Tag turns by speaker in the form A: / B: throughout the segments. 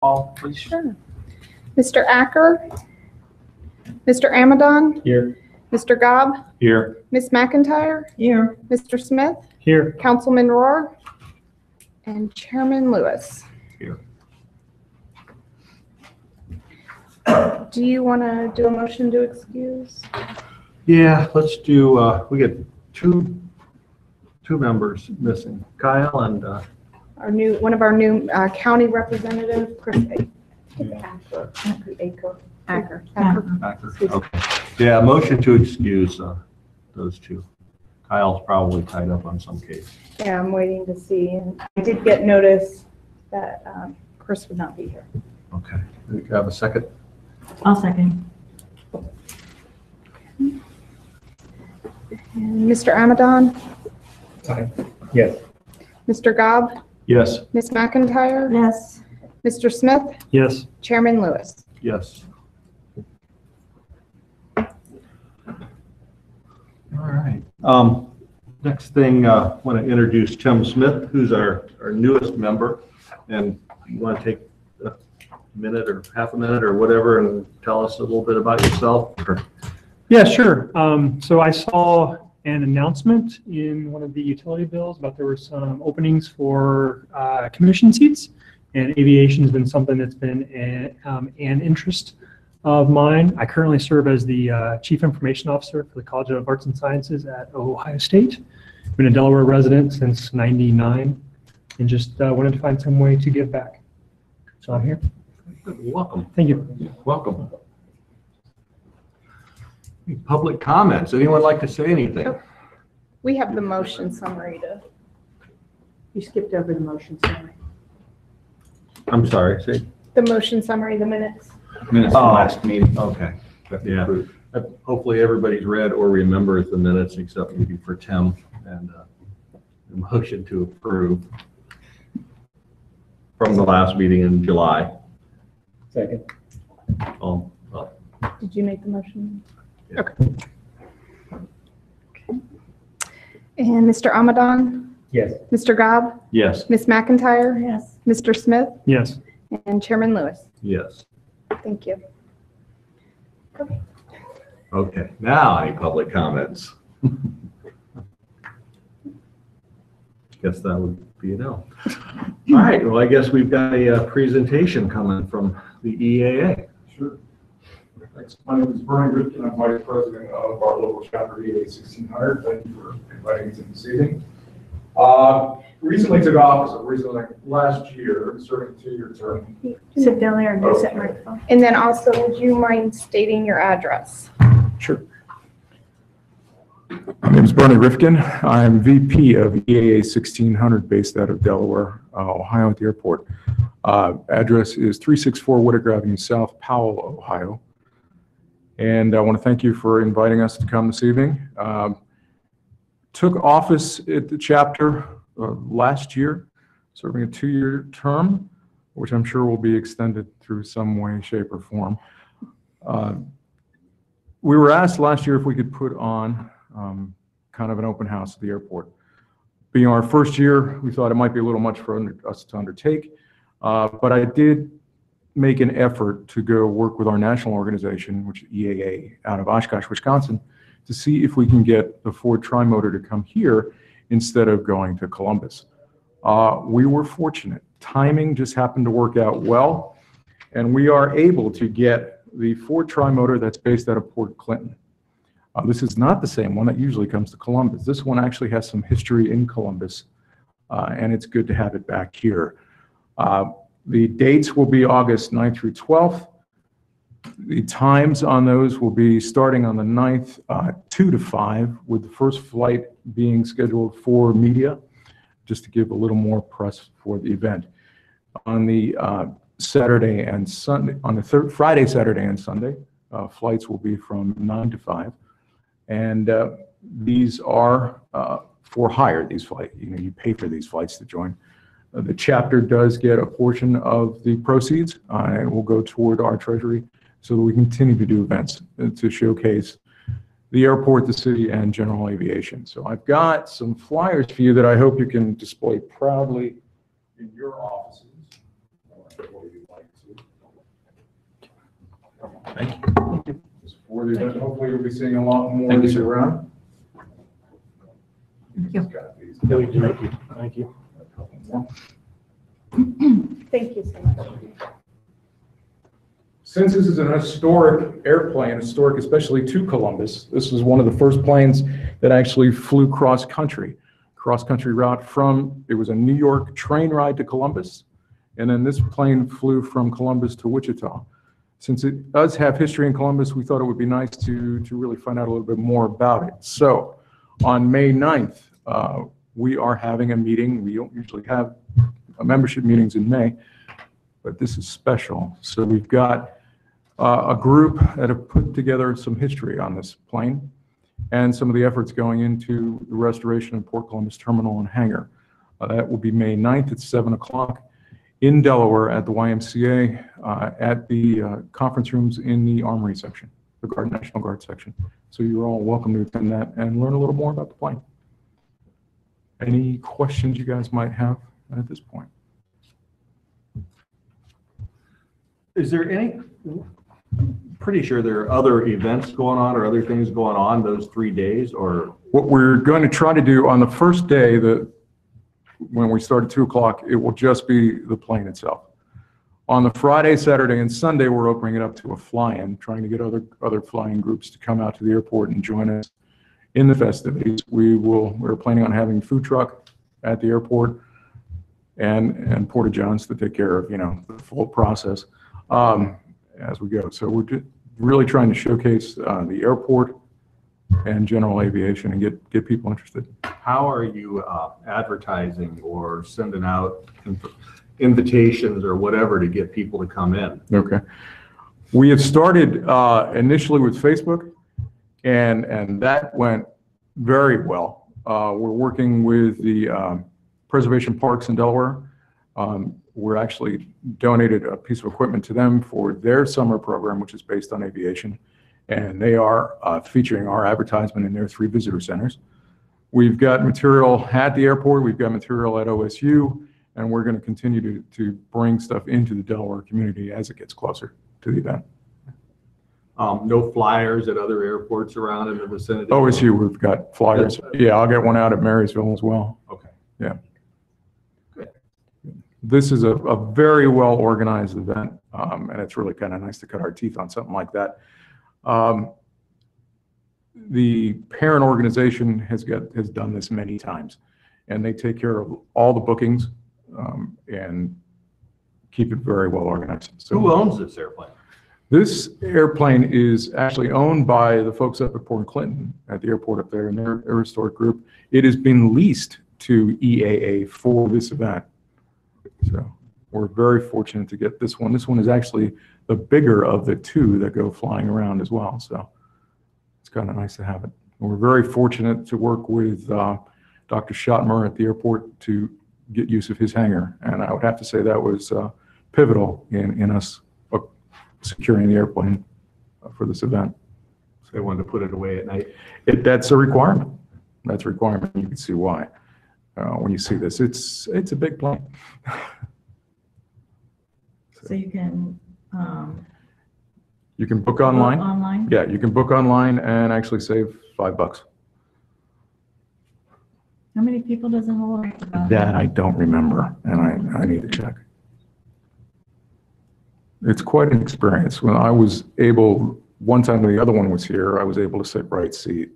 A: Call, please.
B: Sure. Mr. Acker, Mr. Amadon,
A: Here.
B: Mr. Gobb,
A: Here.
B: Ms. McIntyre,
C: Here.
B: Mr. Smith,
A: Here.
B: Councilman Rohr, and Chairman Lewis.
A: Here.
B: Do you want to do a motion to excuse?
D: Yeah, let's do, we get two members missing, Kyle and,
B: One of our new county representatives, Chris Acker.
D: Packer. Okay. Yeah, motion to excuse those two. Kyle's probably tied up on some case.
B: Yeah, I'm waiting to see. And I did get notice that Chris would not be here.
D: Okay. Do you have a second?
C: I'll second.
B: And Mr. Amadon,
A: Yes.
B: Mr. Gobb,
D: Yes.
B: Ms. McIntyre,
C: Yes.
B: Mr. Smith,
A: Yes.
B: Chairman Lewis.
D: Yes. All right. Next thing, I want to introduce Tim Smith, who's our newest member. And you want to take a minute or half a minute or whatever and tell us a little bit about yourself?
E: Yeah, sure. So I saw an announcement in one of the utility bills about there were some openings for commission seats, and aviation has been something that's been an interest of mine. I currently serve as the Chief Information Officer for the College of Arts and Sciences at Ohio State. Been a Delaware resident since '99, and just wanted to find some way to give back. So I'm here.
D: Welcome.
E: Thank you.
D: Welcome. Public comments. Anyone like to say anything?
B: Oh. We have the motion summary to.
C: You skipped over the motion summary.
D: I'm sorry. Say.
B: The motion summary, the minutes.
A: Minutes from last meeting.
D: Okay. Yeah. Hopefully everybody's read or remembers the minutes except maybe for Tim, and a motion to approve from the last meeting in July.
A: Second.
B: Did you make the motion?
D: Yeah.
B: Okay. And Mr. Amadon,
A: Yes.
B: Mr. Gobb,
D: Yes.
B: Ms. McIntyre,
C: Yes.
B: Mr. Smith,
E: Yes.
B: and Chairman Lewis.
D: Yes.
B: Thank you.
D: Okay. Now any public comments? Guess that would be a no. All right. Well, I guess we've got a presentation coming from the EAA.
F: Sure. Thanks. My name is Brian Rifkin. I'm Vice President of our local chapter, EA 1600. Thank you for inviting me to this evening. Recently took office, last year, serving a 2-year term.
C: Sit down there and use that microphone.
B: And then also, would you mind stating your address?
F: Sure. My name is Bernie Rifkin. I'm VP of EAA 1600 based out of Delaware, Ohio at the airport. Address is 364 Whitaker Avenue South, Powell, Ohio. And I want to thank you for inviting us to come this evening. Took office at the chapter last year, serving a 2-year term, which I'm sure will be extended through some way, shape, or form. We were asked last year if we could put on kind of an open house at the airport. Being our first year, we thought it might be a little much for us to undertake, but I did make an effort to go work with our national organization, which is EAA, out of Oshkosh, Wisconsin, to see if we can get the Ford Tri-Motor to come here instead of going to Columbus. We were fortunate. Timing just happened to work out well, and we are able to get the Ford Tri-Motor that's based out of Port Clinton. This is not the same one that usually comes to Columbus. This one actually has some history in Columbus, and it's good to have it back here. The dates will be August 9th through 12th. The times on those will be starting on the 9th, 2 to 5, with the first flight being scheduled for media, just to give a little more press for the event. On the Saturday and Sunday, on the Friday, Saturday, and Sunday, flights will be from 9 to 5. And these are for hire, these flights. You pay for these flights to join. The chapter does get a portion of the proceeds, and will go toward our treasury so that we continue to do events to showcase the airport, the city, and general aviation. So I've got some flyers for you that I hope you can display proudly in your offices. What would you like to the event. Hopefully you'll be seeing a lot more
A: Thank you,
F: of you
A: sir.
F: around.
C: Thank you.
D: Thank you.
B: Thank you so much.
F: Since this is an historic airplane, historic especially to Columbus, this was one of the first planes that actually flew cross-country route from, it was a New York train ride to Columbus, and then this plane flew from Columbus to Wichita. Since it does have history in Columbus, we thought it would be nice to really find out a little bit more about it. So on May 9th, we are having a meeting. We don't usually have membership meetings in May, but this is special. So we've got a group that have put together some history on this plane and some of the efforts going into the restoration of Port Columbus Terminal and Hangar. That will be May 9th at 7 o'clock in Delaware at the YMCA at the conference rooms in the Armory section, the National Guard section. So you're all welcome to attend that and learn a little more about the plane. Any questions you guys might have at this point?
D: Is there any, pretty sure there are other events going on or other things going on those 3 days, or?
F: What we're going to try to do on the first day, when we start at 2 o'clock, it will just be the plane itself. On the Friday, Saturday, and Sunday, we're opening it up to a fly-in, trying to get other flying groups to come out to the airport and join us in the festivities. We're planning on having food truck at the airport and Porta Johns to take care of, the full process as we go. So we're really trying to showcase the airport and general aviation and get people interested.
D: How are you advertising or sending out invitations or whatever to get people to come in?
F: Okay. We have started initially with Facebook, and that went very well. We're working with the Preservation Parks in Delaware. We're actually donated a piece of equipment to them for their summer program, which is based on aviation. And they are featuring our advertisement in their 3 visitor centers. We've got material at the airport, we've got material at OSU, and we're going to continue to bring stuff into the Delaware community as it gets closer to the event.
D: No flyers at other airports around in the vicinity?
F: OSU, we've got flyers. Yeah, I'll get one out at Marysville as well.
D: Okay.
F: Yeah. This is a very well organized event, and it's really kind of nice to cut our teeth on something like that. The parent organization has done this many times, and they take care of all the bookings and keep it very well organized. So
D: who owns this airplane?
F: This airplane is actually owned by the folks up at Port Clinton at the airport up there, and their historic group. It has been leased to EAA for this event. So we're very fortunate to get this one. This one is actually the bigger of the 2 that go flying around as well. So it's kind of nice to have it. And we're very fortunate to work with Dr. Schottmer at the airport to get use of his hangar. And I would have to say that was pivotal in us securing the airplane for this event.
D: So they wanted to put it away at night?
F: That's a requirement. That's a requirement. You can see why. When you see this, it's a big plane.
C: So you can,
F: You can book online.
C: online?
F: Yeah, you can book online and actually save $5.
C: How many people does it hold?
F: That I don't remember, and I need to check. It's quite an experience. When I was able, one time when the other one was here, I was able to sit right seat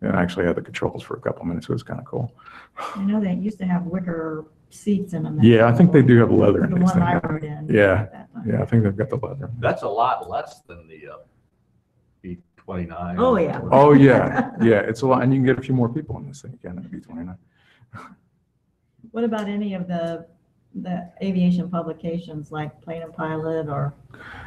F: and actually had the controls for a couple minutes. It was kind of cool.
C: I know they used to have wicker seats in them.
F: Yeah, I think they do have leather in
C: The
F: these
C: one I
F: things.
C: rode in.
F: Yeah,
C: at that time.
F: yeah, I think they've got the leather.
D: That's a lot less than the B-29.
C: Oh, yeah.
F: Oh, yeah, yeah, it's a lot, and you can get a few more people in this thing, again, in the B-29.
C: What about any of the aviation publications like Plane and Pilot or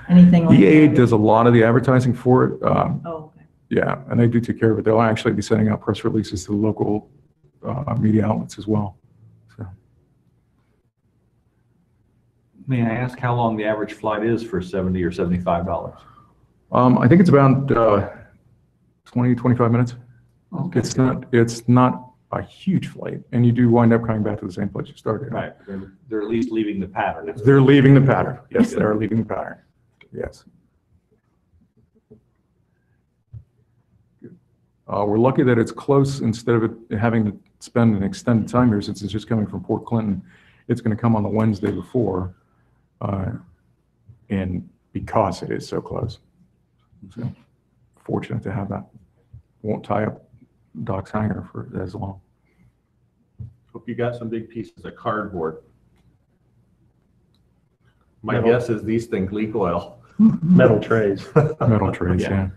C: anything like that?
F: EAA does a lot of the advertising for it.
C: Oh, okay.
F: Yeah, and they do take care of it. They'll actually be sending out press releases to the local media outlets as well. So.
A: May I ask how long the average flight is for $70 or $75?
F: I think it's about 20, 25 minutes.
A: Okay.
F: It's not a huge flight, and you do wind up coming back to the same place you started.
A: Right, they're at least leaving the pattern.
F: They're leaving the pattern. Yes, they are leaving the pattern. Yes. We're lucky that it's close instead of it having to spend an extended time here since it's just coming from Port Clinton. It's going to come on the Wednesday before, and because it is so close. So fortunate to have that. Won't tie up Doc's hangar for as long.
D: Hope you got some big pieces of cardboard. My
G: Metal.
D: guess is these things leak oil.
G: Metal trays.
F: Metal trays,
D: Yeah.
F: yeah.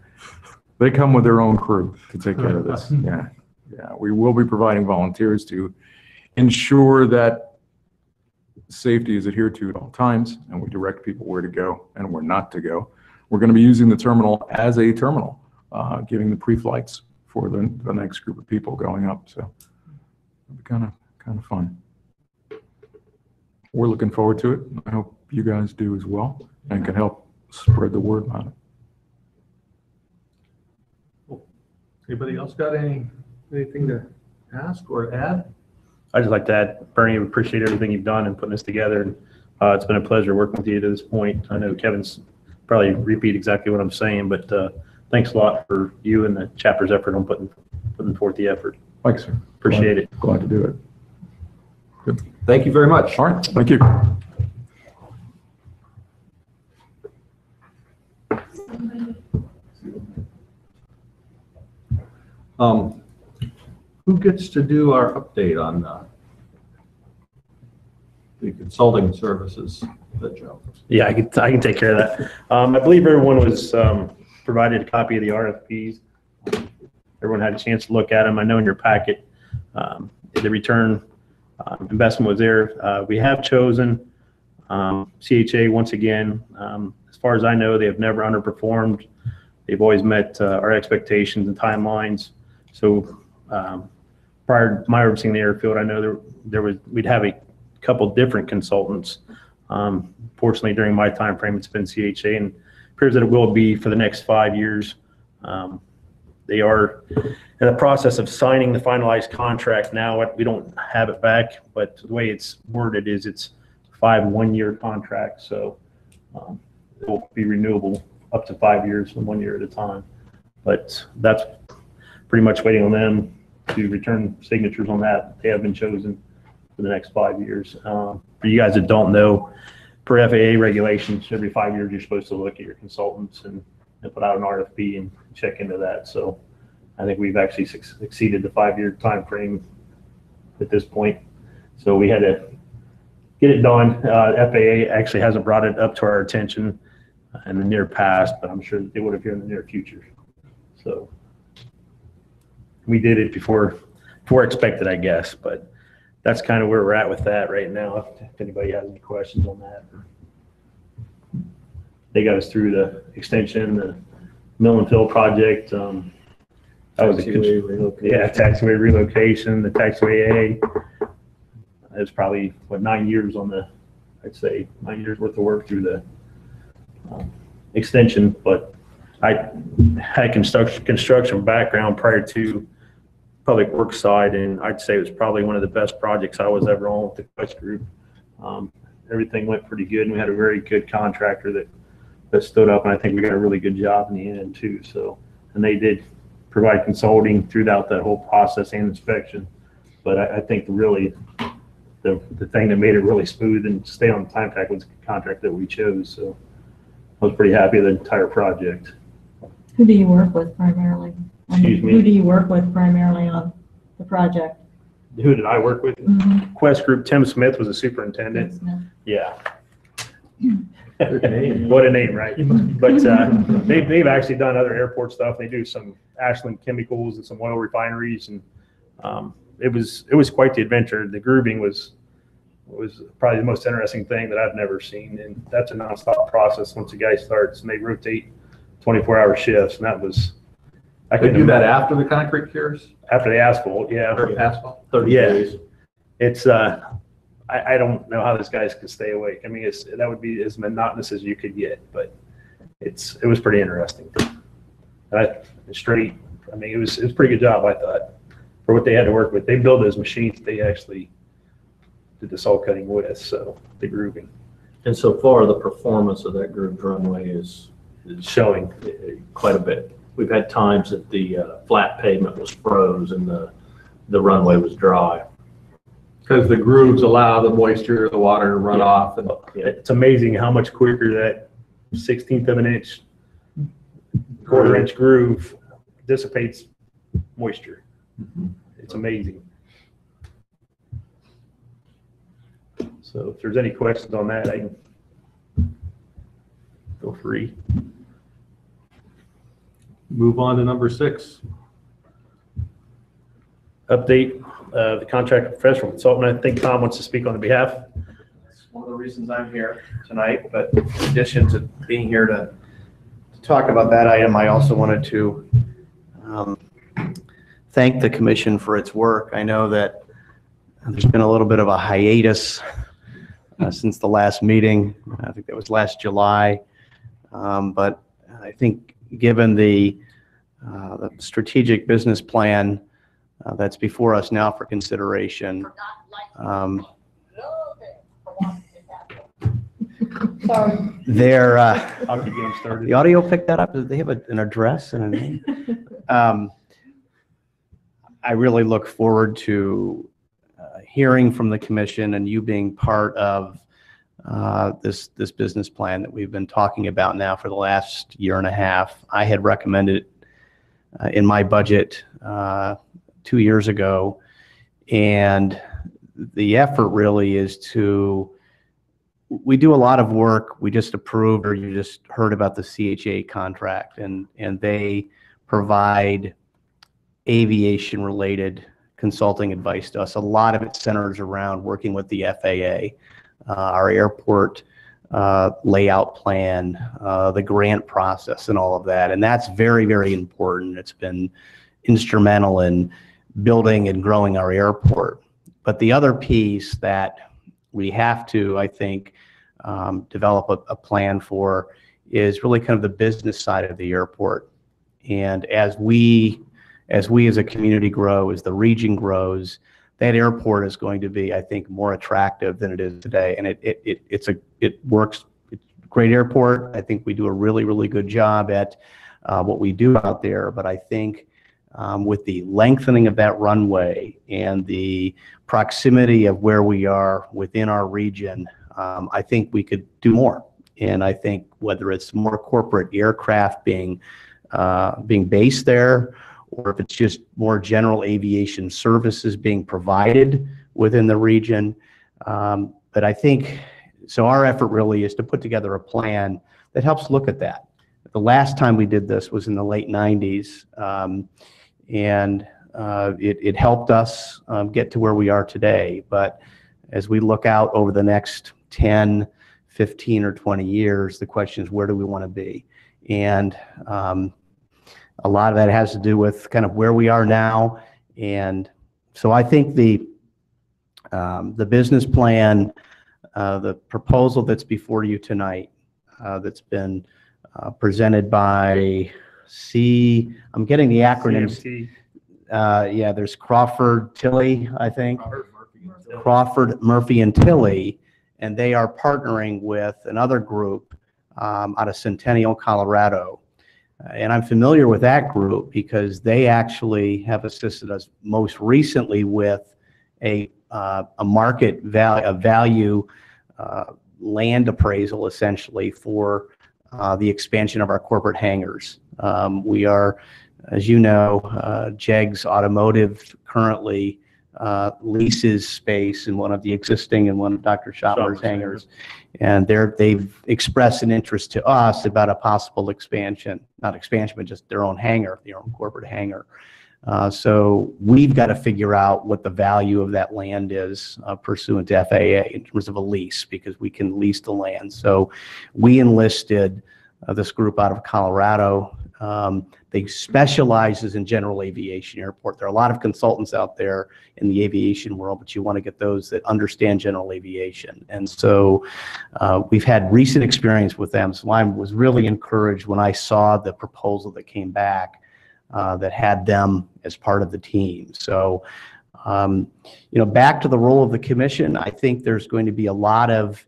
F: They come with their own crew to take care of this. Yeah, yeah. We will be providing volunteers to ensure that safety is adhered to at all times, and we direct people where to go and where not to go. We're going to be using the terminal as a terminal, giving the pre-flights for the next group of people going up. So it'll be kind of fun. We're looking forward to it. I hope you guys do as well and can help spread the word about it.
D: Anybody else got anything to ask or add?
G: I'd just like to add, Bernie, I appreciate everything you've done in putting this together. And it's been a pleasure working with you to this point. I know Kevin's probably repeat exactly what I'm saying, but thanks a lot for you and the chapter's effort on putting forth the effort.
F: Thanks, sir.
G: Appreciate it.
F: Glad to do it. Good.
D: Thank you very much.
F: All right, thank you.
D: Who gets to do our update on the consulting services, Joe?
G: Yeah, I can take care of that. I believe everyone was provided a copy of the RFPs. Everyone had a chance to look at them. I know in your packet, the return investment was there. We have chosen CHA once again. As far as I know, they have never underperformed. They've always met our expectations and timelines. So prior to my overseeing the airfield, I know we'd have a couple different consultants. Fortunately, during my time frame, it's been CHA, and it appears that it will be for the next 5 years. They are in the process of signing the finalized contract now. We don't have it back, but the way it's worded is it's 5 one-year contracts. So it will be renewable up to 5 years and 1 year at a time. But that's pretty much waiting on them to return signatures on that. They have been chosen for the next 5 years. For you guys that don't know, per FAA regulations, every 5 years you're supposed to look at your consultants and put out an RFP and check into that. So I think we've actually exceeded the 5-year time frame at this point. So we had to get it done. FAA actually hasn't brought it up to our attention in the near past, but I'm sure that they would have here in the near future. So we did it before expected, I guess, but that's kind of where we're at with that right now. If anybody has any questions on that. They got us through the extension, the mill and fill project. That was
D: Taxiway relocation.
G: Yeah, taxiway relocation, the taxiway A. It was probably, 9 years on I'd say 9 years worth of work through the extension, but I had construction background prior to public works side, and I'd say it was probably one of the best projects I was ever on with the Quest Group. Everything went pretty good, and we had a very good contractor that stood up, and I think we got a really good job in the end too. So, and they did provide consulting throughout that whole process and inspection. But I think really the thing that made it really smooth and stay on time track was the contract that we chose. So I was pretty happy with the entire project.
C: Who do you work with primarily?
G: Excuse me?
C: Who do you work with primarily on the project?
G: Who did I work with? Quest Group, Tim Smith was a superintendent.
C: Smith.
G: Yeah.
D: Good name.
G: What a name, right? But they've actually done other airport stuff. They do some Ashland chemicals and some oil refineries, and it was quite the adventure. The grooving was probably the most interesting thing that I've never seen, and that's a nonstop process once a guy starts, and they rotate 24-hour shifts, and that was. I
D: They
G: could
D: do that after the concrete cures?
G: after the asphalt, yeah.
D: Or asphalt? 30
G: Yeah.
D: days.
G: It's I don't know how this guys can stay awake. I mean, that would be as monotonous as you could get, but it was pretty interesting. Straight. I mean, it was a pretty good job, I thought, for what they had to work with. They build those machines they actually did the saw cutting with, so the grooving.
H: And so far, the performance of that grooved runway is
G: Showing.
H: quite a bit.
G: we've had times that the flat pavement was froze and the runway was dry.
D: Because the grooves allow the moisture, the water to run off. And
G: It's amazing how much quicker that 1/16 of an inch, quarter-inch groove dissipates moisture. It's amazing. So if there's any questions on that, I can feel free.
D: move on to number 6.
G: Update the contract professional consultant. I think Tom wants to speak on the behalf.
H: That's one of the reasons I'm here tonight, but in addition to being here to talk about that item, I also wanted to thank the commission for its work. I know that there's been a little bit of a hiatus since the last meeting. I think that was last July. But I think given the strategic business plan that's before us now for consideration, there,
G: I'll keep getting started.
H: the audio picked that up. Do they have an address and a name? I really look forward to hearing from the commission and you being part of this business plan that we've been talking about now for the last year and a half. I had recommended in my budget 2 years ago, and the effort really is we do a lot of work. We just approved, or you just heard about the CHA contract, and they provide aviation related consulting advice to us. A lot of it centers around working with the FAA, our airport layout plan, the grant process and all of that. And that's very, very important. It's been instrumental in building and growing our airport. But the other piece that we have to, I think, develop a plan for is really kind of the business side of the airport. And as we as a community grow, as the region grows, that airport is going to be, I think, more attractive than it is today. And it works. It's a great airport. I think we do a really, really good job at what we do out there. But I think with the lengthening of that runway and the proximity of where we are within our region, I think we could do more. And I think whether it's more corporate aircraft being based there, or if it's just more general aviation services being provided within the region. But I think, so our effort really is to put together a plan that helps look at that. The last time we did this was in the late 90s, and it helped us get to where we are today. But as we look out over the next 10, 15, or 20 years, the question is, where do we want to be? And a lot of that has to do with kind of where we are now. And so I think the business plan, the proposal that's before you tonight, that's been presented by I'm getting the acronyms.
G: CMT.
H: Yeah, there's Crawford, Tilley, I think. Crawford, Murphy, and Tilley. And they are partnering with another group out of Centennial, Colorado. And I'm familiar with that group because they actually have assisted us most recently with a market value land appraisal, essentially, for the expansion of our corporate hangars. We are, as you know, JEGS Automotive currently leases space in one of the existing and one of Dr. Schottler's hangars. And they've expressed an interest to us about a possible expansion, not expansion, but just their own hangar, their own corporate hangar. So we've got to figure out what the value of that land is pursuant to FAA in terms of a lease, because we can lease the land. So we enlisted this group out of Colorado. They specializes in general aviation airport. There are a lot of consultants out there in the aviation world, but you want to get those that understand general aviation. And so we've had recent experience with them. So I was really encouraged when I saw the proposal that came back that had them as part of the team. So, back to the role of the commission, I think there's going to be a lot of,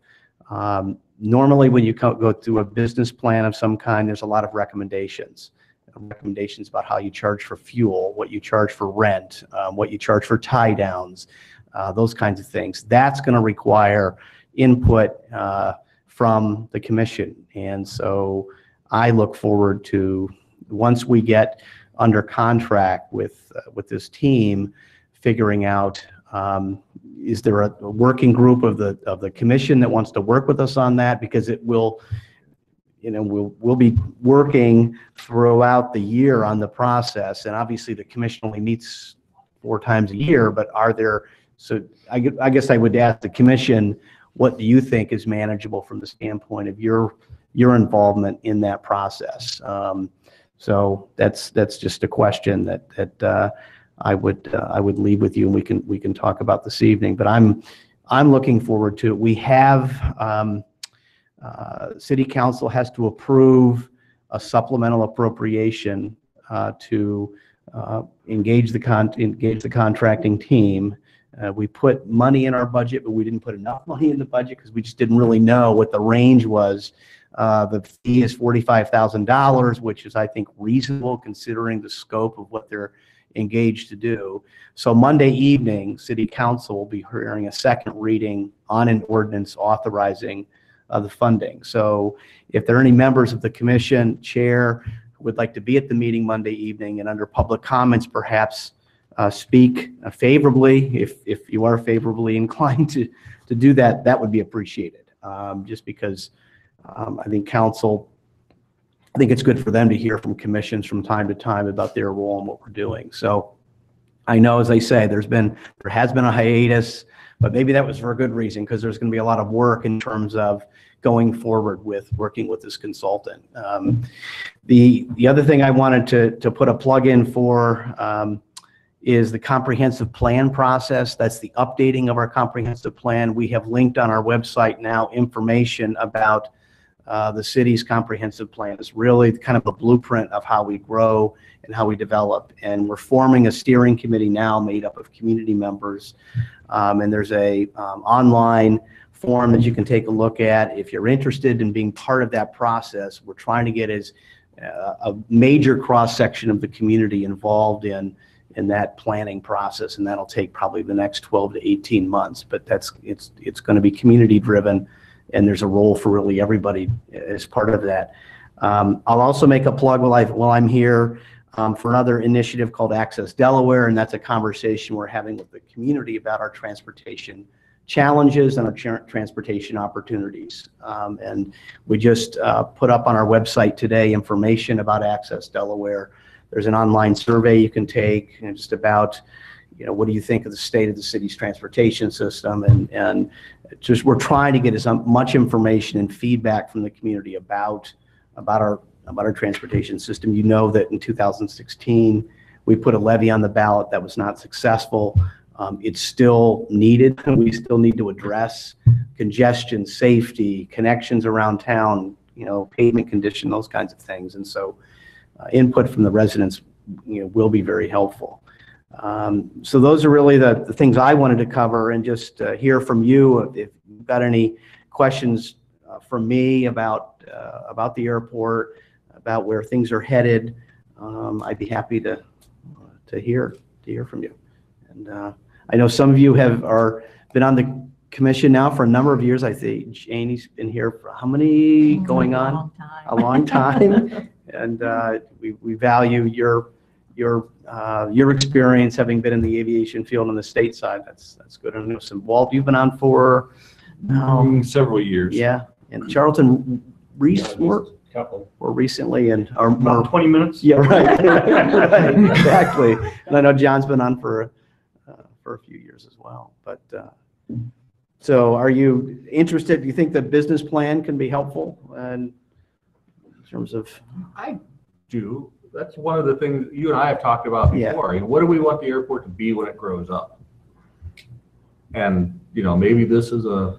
H: normally when you go through a business plan of some kind, there's a lot of recommendations. recommendations about how you charge for fuel, what you charge for rent, what you charge for tie downs, those kinds of things. That's going to require input from the commission. And so I look forward to, once we get under contract with this team, figuring out, is there a working group of the commission that wants to work with us on that? Because it will, we'll be working throughout the year on the process, and obviously the commission only meets 4 times a year, but are there, so I guess I would ask the commission, what do you think is manageable from the standpoint of your involvement in that process? So that's just a question that I would leave with you, and we can talk about this evening. But I'm looking forward to it. We have City Council has to approve a supplemental appropriation to engage the contracting team. We put money in our budget, but we didn't put enough money in the budget because we just didn't really know what the range was. The fee is $45,000, which is, I think, reasonable considering the scope of what they're engaged to do. So Monday evening, City Council will be hearing a second reading on an ordinance authorizing the funding. So if there are any members of the commission, chair, who would like to be at the meeting Monday evening and under public comments perhaps speak favorably, if you are favorably inclined to do that, that would be appreciated. Just because I think it's good for them to hear from commissions from time to time about their role and what we're doing. So I know, as I say, there has been a hiatus, but maybe that was for a good reason, because there's going to be a lot of work in terms of going forward with working with this consultant. The other thing I wanted to put a plug in for is the comprehensive plan process. That's the updating of our comprehensive plan. We have linked on our website now information about the city's comprehensive plan. It's really kind of a blueprint of how we grow and how we develop. And we're forming a steering committee now made up of community members. And there's a online form that you can take a look at if you're interested in being part of that process. We're trying to get a major cross-section of the community involved in that planning process, and that'll take probably the next 12 to 18 months. But it's going to be community driven, and there's a role for really everybody as part of that. I'll also make a plug while I'm here for another initiative called Access Delaware, and that's a conversation we're having with the community about our transportation challenges and our transportation opportunities. And we just put up on our website today information about Access Delaware. There's an online survey you can take, and just about, what do you think of the state of the city's transportation system? And just we're trying to get as much information and feedback from the community about our transportation system. You know that in 2016 we put a levy on the ballot that was not successful. It's still needed. We still need to address congestion, safety, connections around town, pavement condition, those kinds of things. And so input from the residents will be very helpful. So those are really the things I wanted to cover, and just hear from you if you've got any questions from me about the airport, about where things are headed. I'd be happy to hear from you. And I know some of you are been on the commission now for a number of years. I think Janie's been here for how many going on? A long time. And we value your experience, having been in the aviation field on the state side. That's good. I know some. Walt, you've been on for
A: several years.
H: Yeah, and Charlton or recently, and
E: About 20 minutes.
H: Yeah, right. Right, exactly. And I know John's been on for a few years as well. But so, are you interested? Do you think the business plan can be helpful in terms of?
D: I do. That's one of the things you and I have talked about before. What do we want the airport to be when it grows up? And maybe this is a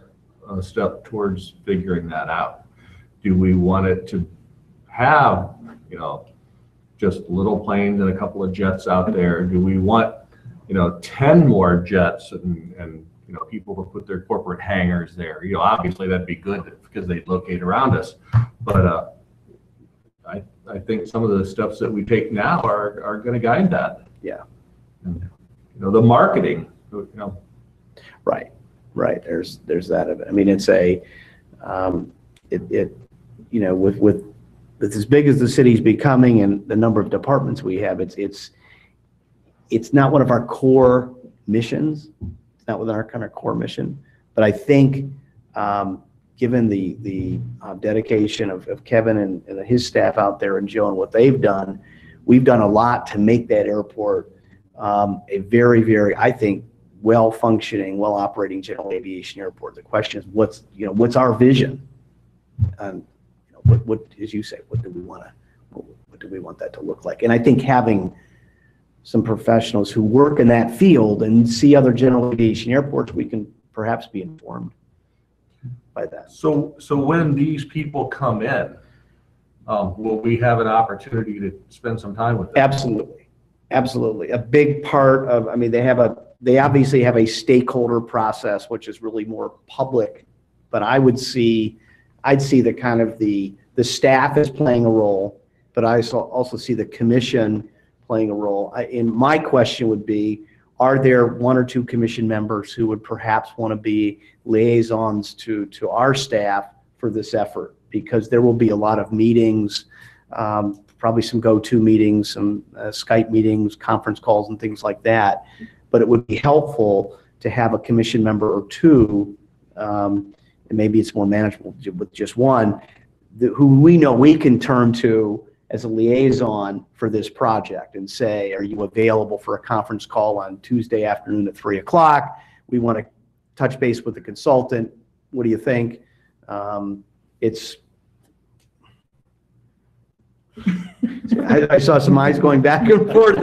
D: step towards figuring that out. Do we want it to have just little planes and a couple of jets out there? Do we want 10 more jets and people to put their corporate hangars there? Obviously that'd be good because they'd locate around us. But I think some of the steps that we take now are going to guide that.
H: Yeah.
D: And, the marketing,
H: Right. There's that of it. I mean, it's with as big as the city's becoming and the number of departments we have, it's not one of our core missions. It's not within our kind of core mission. But I think, given the dedication of Kevin and his staff out there and Joe and what they've done, we've done a lot to make that airport a very, very, I think, well-functioning, well-operating general aviation airport. The question is, what's our vision? What, as you say, what do we want that to look like? And I think having some professionals who work in that field and see other general aviation airports, we can perhaps be informed by that.
D: So when these people come in, will we have an opportunity to spend some time with them?
H: Absolutely. A big part of, I mean, they obviously have a stakeholder process, which is really more public, but I'd see the kind of the staff is playing a role, but I also see the commission playing a role. My question would be, are there one or two commission members who would perhaps want to be liaisons to our staff for this effort? Because there will be a lot of meetings, probably some go-to meetings, some Skype meetings, conference calls, and things like that. But it would be helpful to have a commission member or two, and maybe it's more manageable with just one, who we know we can turn to as a liaison for this project and say, are you available for a conference call on Tuesday afternoon at 3 o'clock? We want to touch base with the consultant. What do you think? I saw some eyes going back and forth.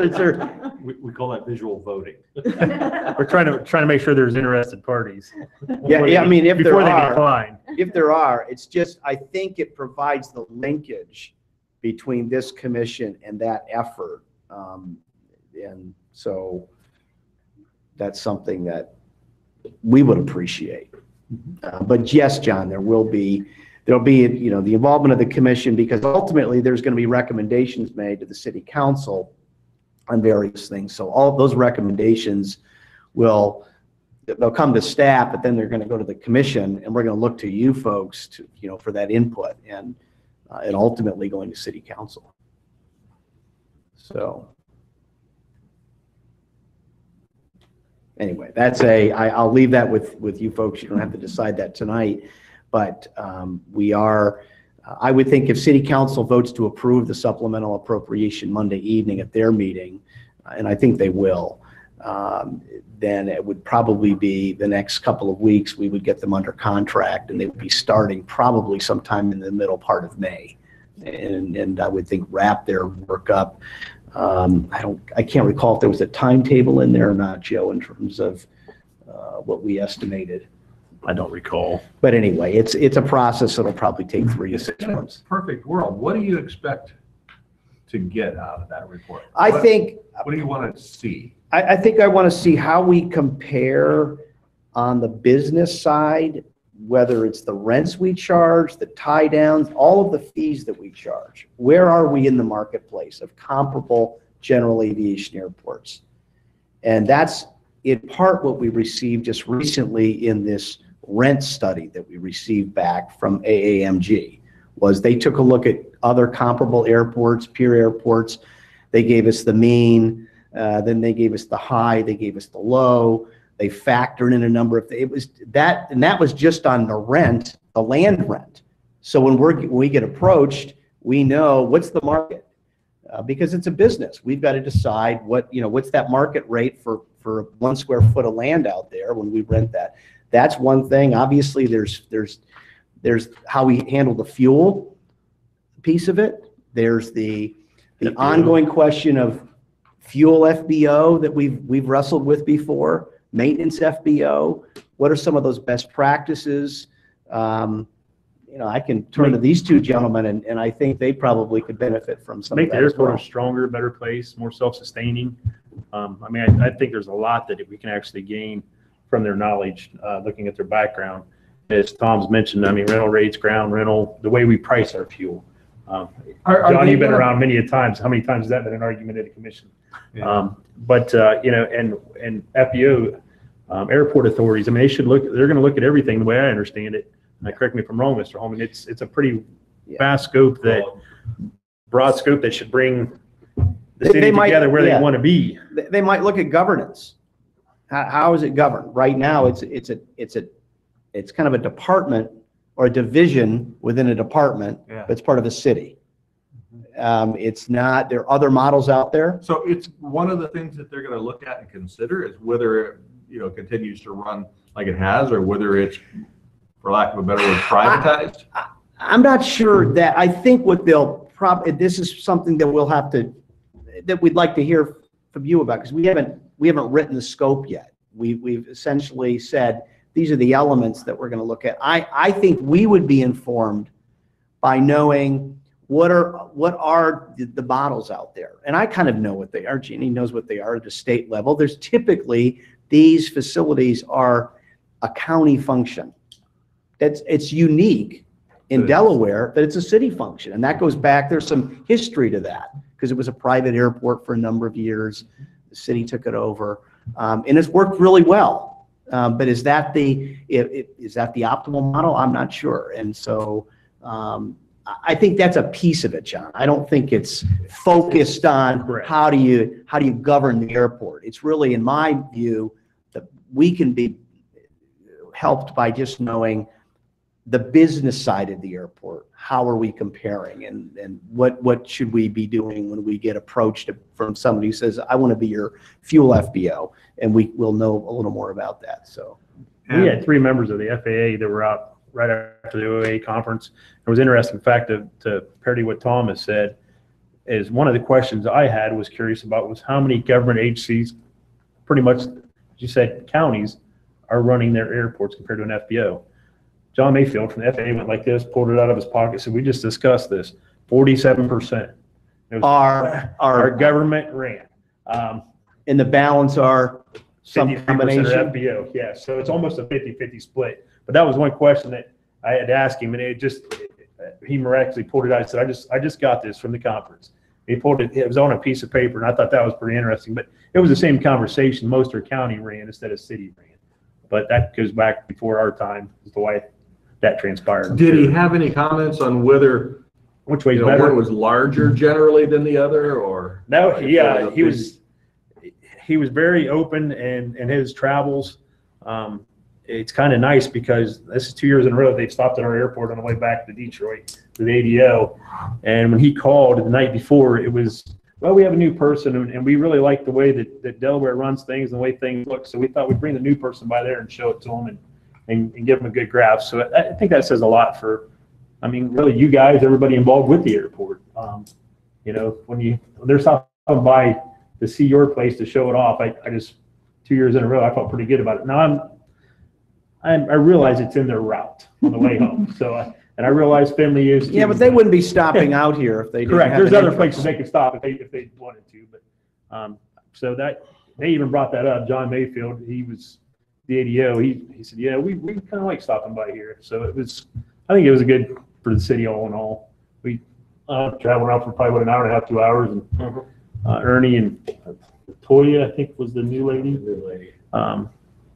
A: We call that visual voting.
G: We're trying to make sure there's interested parties.
H: Yeah. I mean, if
G: before they decline.
H: It's just, I think it provides the linkage between this commission and that effort. And so that's something that we would appreciate. But yes, John, there'll be the involvement of the commission, because ultimately there's going to be recommendations made to the city council on various things. So all of those recommendations they'll come to staff, but then they're going to go to the commission, and we're going to look to you folks for that input and ultimately going to city council. So anyway, I'll leave that with you folks. You don't have to decide that tonight, but I would think if city council votes to approve the supplemental appropriation Monday evening at their meeting, and I think they will, then it would probably be the next couple of weeks we would get them under contract, and they would be starting probably sometime in the middle part of May, and I would think wrap their work up. I can't recall if there was a timetable in there or not, Joe, in terms of what we estimated.
G: I don't recall.
H: But anyway, it's a process that'll probably take 3 to 6 months.
D: Perfect world. What do you expect to get out of that report?
H: What
D: do you want to see?
H: I think I want to see how we compare on the business side, whether it's the rents we charge, the tie downs, all of the fees that we charge. Where are we in the marketplace of comparable general aviation airports? And that's in part what we received just recently in this rent study that we received back from AAMG. Was they took a look at other comparable airports, peer airports. They gave us the mean, then they gave us the high, they gave us the low. They factored in a number of things. That was just on the rent, the land rent. So when we get approached, we know what's the market, because it's a business. We've got to decide what's that market rate for 1 square foot of land out there when we rent that. That's one thing. Obviously, there's how we handle the fuel piece of it. There's the ongoing question of fuel FBO that we've wrestled with before. Maintenance FBO. What are some of those best practices? I can turn to these two gentlemen, and I think they probably could benefit from some of
G: Make
H: that
G: the
H: as
G: airport
H: well.
G: a stronger, better place, more self-sustaining. I think there's a lot that we can actually gain from their knowledge, looking at their background. As Tom's mentioned, rental rates, ground rental, the way we price our fuel.
A: Are
G: John,
A: they
G: you've been
A: gonna-
G: around many a times. How many times has that been an argument at a commission?
A: Yeah.
G: But, and FBO, airport authorities, I mean, they're going to look at everything the way I understand it. And correct me if I'm wrong, Mr. Holman, it's a pretty vast scope broad scope that should bring the
H: They
G: city
H: might-
G: together where
H: yeah.
G: they want to be.
H: They might look at governance. How is it governed? Right now, it's kind of a department or a division within a department
A: Yeah.
H: that's part of a city. It's not, there are other models out there.
A: So it's one of the things that they're going to look at and consider is whether it, continues to run like it has, or whether it's, for lack of a better word, privatized.
H: I'm not sure that, I think what they'll this is something that that we'd like to hear from you about, because we haven't written the scope yet. We've essentially said, these are the elements that we're going to look at. I think we would be informed by knowing what are the models out there. And I kind of know what they are. Jeannie knows what they are at the state level. There's typically, these facilities are a county function. It's unique in Delaware that it's a city function. And that goes back, there's some history to that, because it was a private airport for a number of years. The city took it over. And it's worked really well. But is that the optimal model? I'm not sure. And so I think that's a piece of it, John. I don't think it's focused on
G: Correct.
H: how do you govern the airport. It's really, in my view, that we can be helped by just knowing the business side of the airport. How are we comparing, and what should we be doing when we get approached from somebody who says, I want to be your fuel FBO, and we will know a little more about that. So
G: We had 3 members of the FAA that were out right after the OAA conference. It was an interesting fact to parody what Tom has said, is one of the questions I had was curious about was how many government agencies, pretty much, as you said, counties, are running their airports compared to an FBO. John Mayfield from the FAA went like this, pulled it out of his pocket, said, we just discussed this, 47%. Our government ran.
H: and the balance are some
G: 53%
H: combination.
G: are FBO, yeah. So it's almost a 50-50 split. But that was one question that I had to ask him, and he miraculously pulled it out. He said, I just got this from the conference. He pulled it, it was on a piece of paper, and I thought that was pretty interesting. But it was the same conversation. Most are county ran instead of city ran. But that goes back before our time as to why that transpired.
A: Did he have any comments on whether,
G: Which way is
A: one
G: better?
A: was larger generally than the other, or?
G: No, yeah, he was very open in his travels. It's kind of nice because this is 2 years in a row they've stopped at our airport on the way back to Detroit to the ADO. And when he called the night before, it was, well, we have a new person and we really like the way that Delaware runs things and the way things look. So we thought we'd bring the new person by there and show it to them and give them a good grasp. So I think that says a lot for, I mean, really you guys, everybody involved with the airport. When they're stopping by to see your place to show it off, I just 2 years in a row, I felt pretty good about it. Now I realize it's in their route on the way home. So, and I realize Finley is too.
H: Yeah, but they wouldn't be stopping out here if they didn't
G: Correct.
H: have
G: There's
H: an
G: other
H: entrance.
G: places they could stop if they wanted to, but so that they even brought that up. John Mayfield, he was the ADO. He said, yeah, we kind of like stopping by here. So I think it was good for the city all in all. We traveled around for probably an hour and a half, 2 hours, and Ernie and Toya, I think, was the new lady.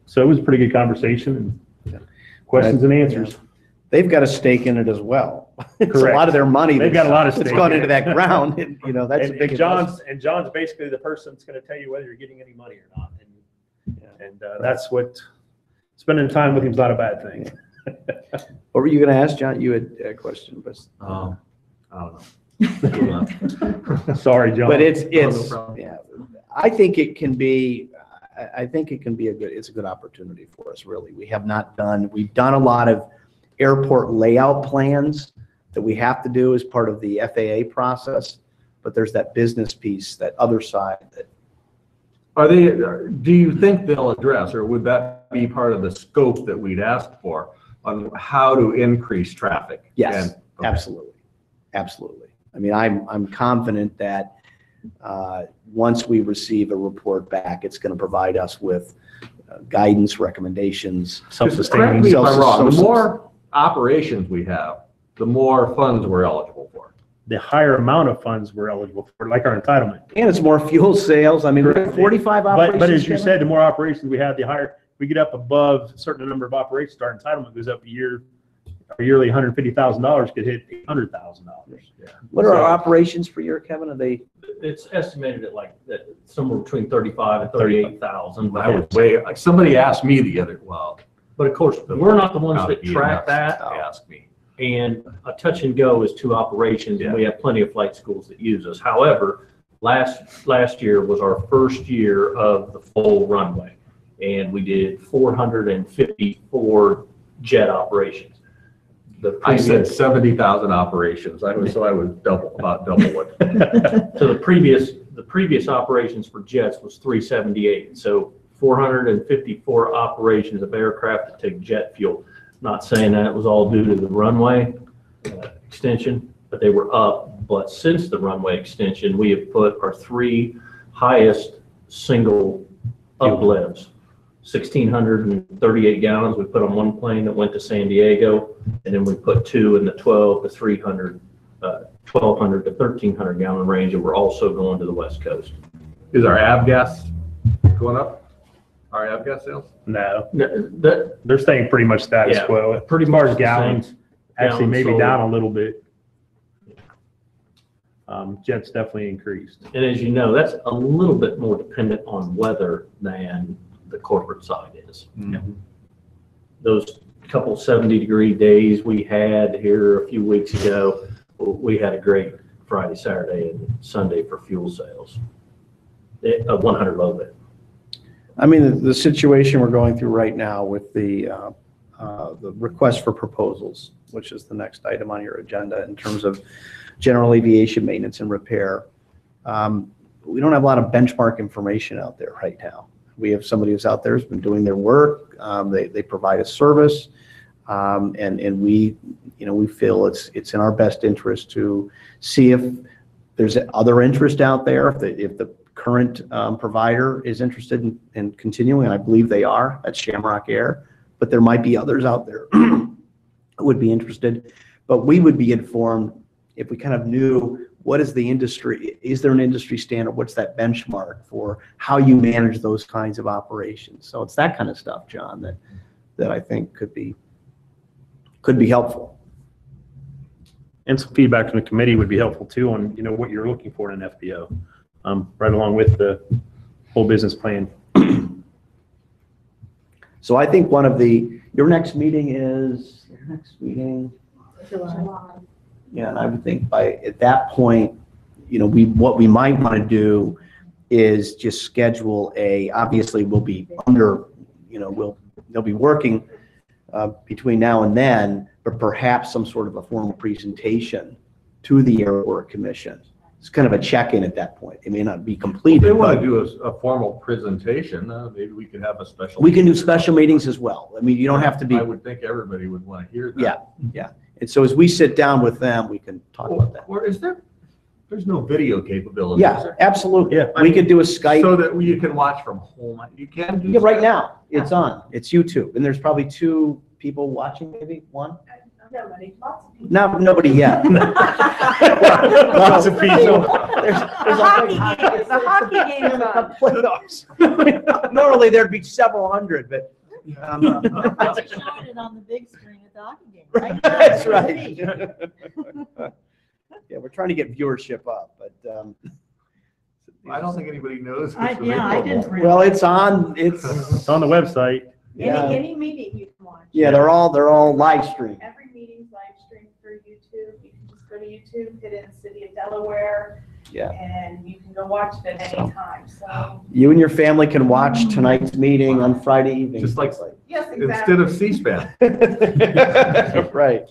G: So it was a pretty good conversation and questions and answers.
H: They've got a stake in it as well. It's a
G: Correct.
H: lot of their money.
G: They've got a lot of
H: that's
G: stake
H: gone
G: in
H: into
G: it.
H: that ground. And, that's a
G: And
H: big
G: John's basically the person that's going to tell you whether you're getting any money or not. And that's what spending time with him is not a bad thing.
H: What were you going to ask, John? You had a question, but
A: I don't know.
G: Sorry, John.
H: but it's
A: no problem.
H: yeah. I think it can be. I think it can be it's a good opportunity for us. Really, we've done a lot of airport layout plans that we have to do as part of the FAA process, but there's that business piece, that other side that.
A: Do you think they'll address, or would that be part of the scope that we'd ask for on how to increase traffic?
H: Yes,
A: Okay.
H: absolutely. I mean, I'm confident that once we receive a report back, it's going to provide us with guidance, recommendations.
A: Correct me if I'm wrong, the more operations we have, the more funds we're eligible for.
G: the higher amount of funds we're eligible for, like our entitlement.
H: And it's more fuel sales. I mean, we have
G: Correct.
H: 45 operations.
G: But as you
H: Kevin?
G: said, the more operations we have, the higher, we get up above a certain number of operations, our entitlement goes up a year. Our yearly $150,000 could hit $800,000.
H: What are our operations per year, Kevin? Are they?
I: It's estimated at like that somewhere between 35 and 38,000.
A: I was way, like, somebody asked me the other, well.
I: But of course, we're not the ones that
A: Be
I: track
A: enough
I: that.
A: to Ask me.
I: And a touch and go is 2 operations, and we have plenty of flight schools that use us. However, last year was our first year of the full runway, and we did 454 jet operations.
A: I said 70,000 operations. I was about double what.
I: So the previous operations for jets was 378. So 454 operations of aircraft that take jet fuel. Not saying that it was all due to the runway extension, but they were up. But since the runway extension, we have put our 3 highest single uplifts, 1,638 gallons. We put on one plane that went to San Diego, and then we put 2 in the 1,200 to 1,300 gallon range, and we're also going to the West Coast.
A: Is our avgas going up? Our avgas sales?
G: No,
I: That
G: they're staying pretty much status
I: Yeah,
G: quo.
I: pretty
G: As far
I: much
G: as
I: the same.
G: gallons, actually
I: Gallons
G: maybe
I: sold.
G: down a little bit. Jets definitely increased.
I: And as you know, that's a little bit more dependent on weather than the corporate side is. Those couple 70-degree days we had here a few weeks ago, we had a great Friday, Saturday, and Sunday for fuel sales. A 100 low bit.
H: I mean, the situation we're going through right now with the request for proposals, which is the next item on your agenda in terms of general aviation maintenance and repair. We don't have a lot of benchmark information out there right now. We have somebody who's out there who's been doing their work. They provide a service, and we feel it's in our best interest to see if there's other interest out there. If the current provider is interested in continuing, and I believe they are at Shamrock Air, but there might be others out there who would be interested. But we would be informed if we kind of knew what is the industry, is there an industry standard, what's that benchmark for how you manage those kinds of operations. So it's that kind of stuff, John, that I think could be helpful.
G: And some feedback from the committee would be helpful too on, what you're looking for in an FBO, right along with the whole business plan.
H: So I think your next meeting is, yeah, and I would think at that point, what we might want to do is just schedule obviously we'll be they'll be working between now and then, but perhaps some sort of a formal presentation to the Airport Commission. It's kind of a check-in at that point. It may not be completed.
A: If they want
H: but
A: to do a formal presentation, maybe we could have a special.
H: we can do special meetings as well. I mean, you don't have to be.
A: I would think everybody would want to hear that.
H: Yeah. And so as we sit down with them, we can talk about that.
A: Or there's no video capability, is
H: Yeah,
A: there?
H: absolutely.
G: Yeah.
H: We could do a Skype.
A: So that you can watch from home. You can do.
H: Yeah, right
A: Skype.
H: now, it's on. It's YouTube. And there's probably 2 people watching, maybe 1? No, nobody yet.
G: Lots of people.
H: There's
B: The hockey game's on.
H: playoffs. Normally, there'd be several hundred, but.
C: Shot it on the big screen at the hockey game. Right?
H: That's right. Yeah, we're trying to get viewership up, but.
A: I don't think anybody knows.
C: I didn't.
H: Well, it's on,
G: It's on the website.
H: yeah,
B: Any meeting you can watch.
H: yeah, they're all live streamed.
B: Every meeting's live streamed through YouTube. You can just go to YouTube, hit in City of Delaware.
H: Yeah.
B: And you can go watch it at any time, so.
H: You and your family can watch tonight's meeting on Friday evening.
A: Just like-
B: Yes,
A: Instead of C-SPAN.
H: Right.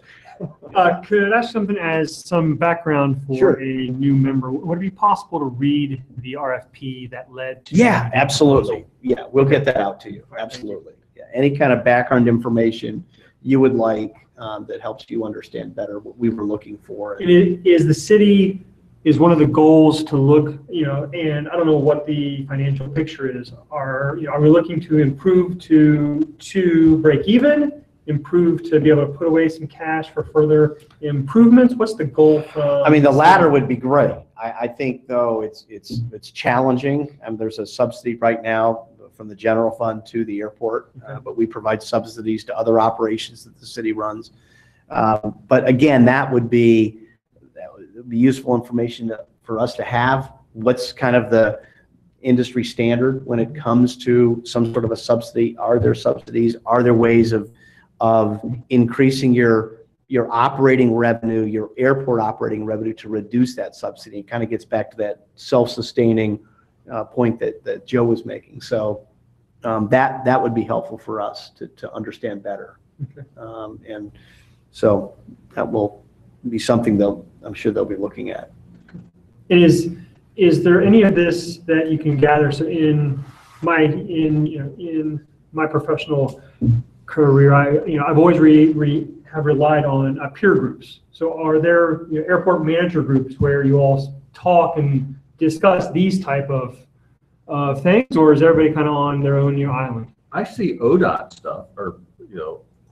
E: Could I ask something as some background for
H: Sure.
E: a new member? Would it be possible to read the RFP that led to?
H: Yeah, absolutely. Yeah, we'll get that out to you. Absolutely. Yeah, any kind of background information you would like that helps you understand better what we were looking for.
E: And the city is one of the goals to look, and I don't know what the financial picture is. Are we looking to improve to break even? improve to be able to put away some cash for further improvements? What's the goal from?
H: I mean, the latter would be great. I think though it's challenging. There's a subsidy right now from the general fund to the airport, but we provide subsidies to other operations that the city runs. But again, that would be useful information for us to have. What's kind of the industry standard when it comes to some sort of a subsidy? Are there subsidies? Are there ways of increasing your operating revenue, your airport operating revenue, to reduce that subsidy? It kind of gets back to that self-sustaining point that Joe was making. So that would be helpful for us to understand better.
E: Okay.
H: And so that will be something I'm sure they'll be looking at.
E: Is there any of this that you can gather? So in my professional career, I've always have relied on peer groups. So are there airport manager groups where you all talk and discuss these type of things, or is everybody kind of on their own island?
A: I see ODOT stuff, or,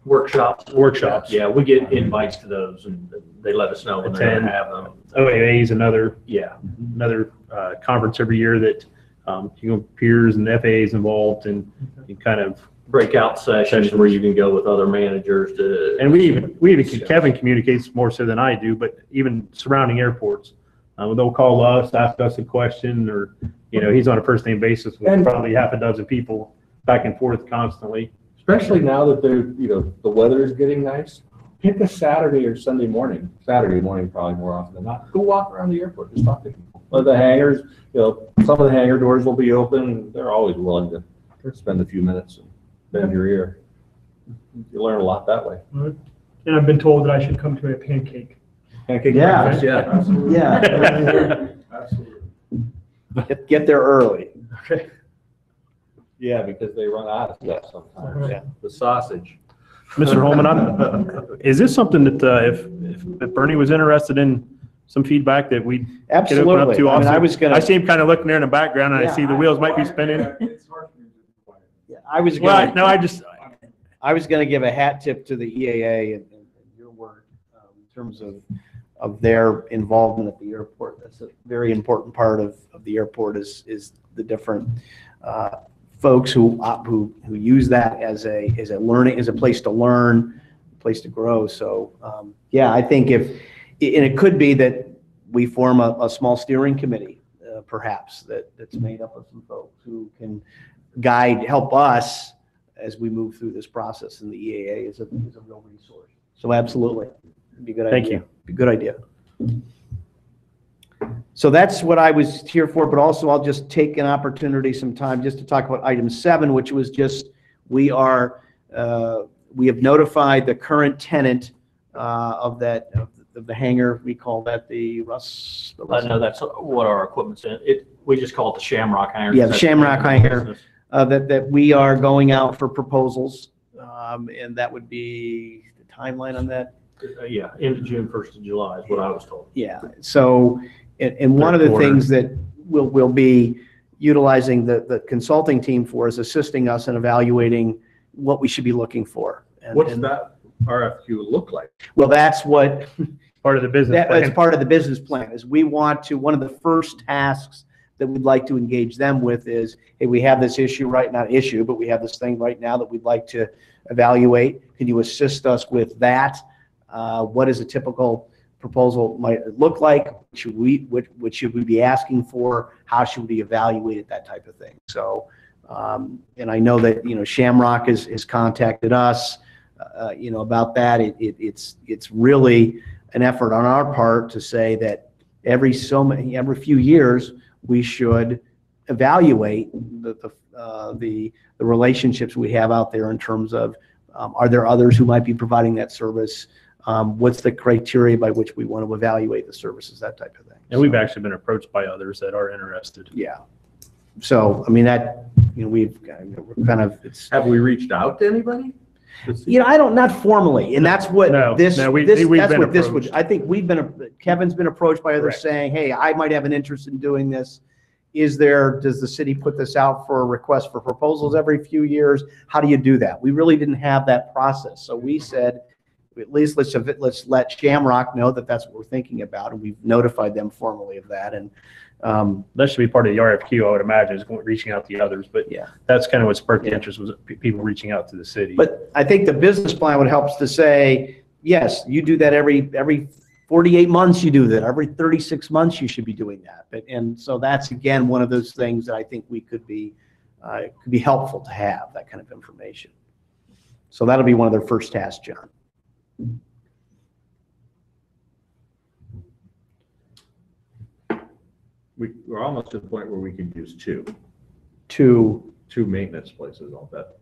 I: Workshops. Yeah, we get invites to those, and they let us know when they're going to have them.
G: OAA is another
I: Yeah.
G: conference every year that peers and FAA is involved, and you kind of.
I: Breakout sessions where you can go with other managers to.
G: And we even Kevin communicates more so than I do, but even surrounding airports, they'll call us, ask us a question, or he's on a first name basis with probably half a dozen people back and forth constantly.
F: Especially now that the weather is getting nice, pick a Saturday or Sunday morning. Saturday morning probably more often than not. Go walk around the airport, just talk to people. Well, the hangars, some of the hangar doors will be open. They're always willing to spend a few minutes and bend your ear. You learn a lot that way.
E: Right. And I've been told that I should come to a pancake.
F: Pancake
H: Yeah.
F: breakfast, yeah.
H: Yeah.
F: Absolutely.
H: Get there early.
E: Okay.
F: Yeah, because they run out of stuff sometimes.
H: Yeah.
F: The sausage.
G: Mr. Holman, is this something that if Bernie was interested in some feedback that we could open up
H: Absolutely.
G: to?
H: I mean,
G: Also, I see him kind of looking there in the background, and I
H: Yeah,
G: see the wheels might be spinning.
H: I was
G: Well,
H: going
G: no,
H: I was going to give a hat tip to the EAA and your work in terms of their involvement at the airport. That's a very important part of the airport is the different folks who use that as a place to learn, a place to grow. So yeah, I think and it could be that we form a small steering committee, perhaps that's made up of some folks who can help us as we move through this process, and the EAA is a real resource. So absolutely, it'd be a good idea.
G: Thank you.
H: Be a good idea. So that's what I was here for, but also I'll just take an opportunity sometime just to talk about item 7, which was just, we have notified the current tenant of the hangar. We call that the Russ.
I: I know that's what our equipment's in. We just call it the Shamrock hangar.
H: Yeah, the Shamrock hangar. That we are going out for proposals, and that would be the timeline on that.
I: Yeah, end of June, 1st of July is what I was told.
H: Yeah, so, and one of the things that we'll be utilizing the consulting team for is assisting us in evaluating what we should be looking for.
F: What's that RFQ look like?
H: Well, that's what,
G: Part of the business plan.
H: that's part of the business plan, is we want to, one of the first tasks that we'd like to engage them with is, hey, we have this issue not issue, but we have this thing right now that we'd like to evaluate. Can you assist us with that? What is a typical proposal might look like? What should we be asking for? How should we evaluate it? That type of thing. So, and I know that, Shamrock has contacted us, about that. It's really an effort on our part to say that every few years, we should evaluate the relationships we have out there in terms of, are there others who might be providing that service? What's the criteria by which we want to evaluate the services, that type of thing.
G: And we've actually been approached by others that are interested.
H: Yeah. So, I mean, we're kind of,
A: Have we reached out to anybody?
H: not formally, and that's what
G: we've been
H: I think Kevin's been approached by others
G: Correct.
H: saying, hey, I might have an interest in doing this. does the city put this out for a request for proposals every few years? How do you do that? We really didn't have that process. So we said, at least let's let Shamrock know that that's what we're thinking about, and we've notified them formally of that. And
G: That should be part of the RFQ, I would imagine, is reaching out to the others, but
H: yeah.
G: that's kind of what sparked the interest, was people reaching out to the city.
H: But I think the business plan would help us to say, yes, you do that every 48 months, you do that. Every 36 months, you should be doing that. And so that's, again, one of those things that I think we could be helpful to have, that kind of information. So that'll be one of their first tasks, John.
A: We're almost to the point where we can use two maintenance places, I'll bet.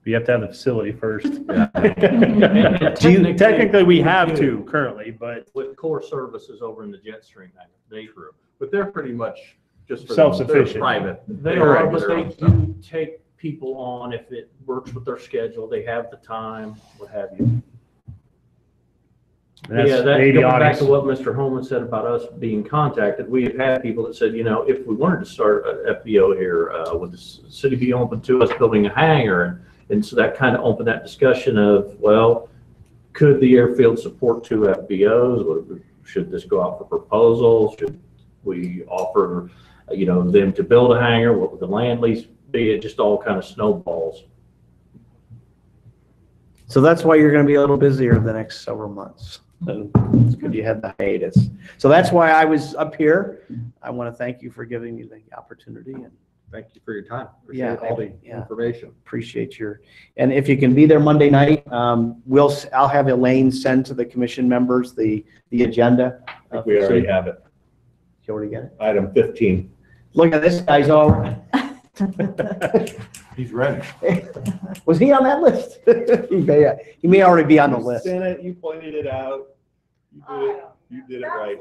G: You have to have the facility first.
A: Yeah.
G: Technically, we have two currently, but
I: With core services over in the Jetstream,
A: But they're pretty much just for
G: Self-sufficient.
A: they're private.
I: they
A: They're
I: are, but
A: their
I: they
A: own stuff.
I: do take people on if it works with their schedule, they have the time, what have you.
G: that's
I: Yeah, that,
G: maybe
I: going back
G: honest.
I: to what Mr. Holman said about us being contacted, we have had people that said, if we wanted to start an FBO here, would the city be open to us building a hangar? And so that kind of opened that discussion of, well, could the airfield support two FBOs? Should this go out for proposals? Should we offer, them to build a hangar? What would the land lease be? It just all kind of snowballs.
H: So that's why you're going to be a little busier the next several months. And it's good you had the hiatus. So that's why I was up here. I want to thank you for giving me the opportunity, and
A: Thank you for your time.
H: Yeah,
A: Appreciate all the
H: yeah.
A: information.
H: appreciate and if you can be there Monday night, I'll have Elaine send to the commission members the agenda.
A: I think we already have it.
H: You already get it?
A: Item 15.
H: Look at this guy's all,
A: He's ready.
H: was he on that list? He may already be on the list.
A: Sent it, you pointed it out. You did it right.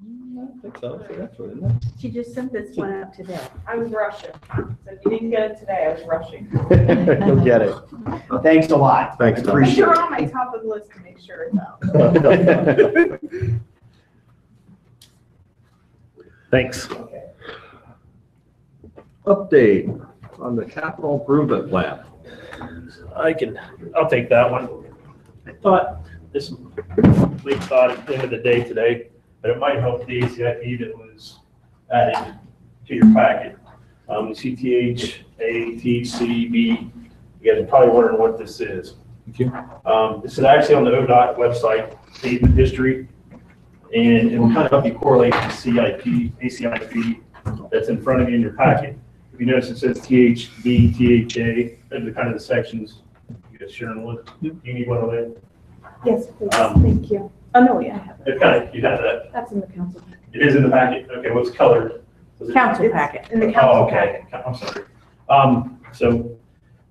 A: I think so. So that's what, isn't it?
B: She just sent this one out today. I was rushing. So if you didn't get it today, I was rushing.
H: You'll get it. Thanks a lot.
A: Thanks,
H: I
A: Tom.
H: appreciate
B: You're
H: it.
B: on my top of the list to make sure it's out.
G: Thanks.
A: Update on the capital improvement plan.
G: I'll take that one. I thought this, we thought at the end of the day today, that it might help the ACIP that was added to your packet. CTH, A, THC, B. You guys are probably wondering what this is.
A: Thank you.
G: This is actually on the ODOT website, pavement history, and it will kind of help you correlate the CIP, ACIP that's in front of you in your packet. If you notice, it says THB, THA, those are kind of the sections you guys sharing with. Do you need one of them?
B: Yes, please. Thank you. Oh, no, yeah, I have it.
G: It kind of, you have that.
B: That's in the council.
G: It is in the packet. Okay, what's colored? Was it-
B: Council packet. In the
G: Oh,
B: council
G: okay.
B: packet.
G: I'm sorry. So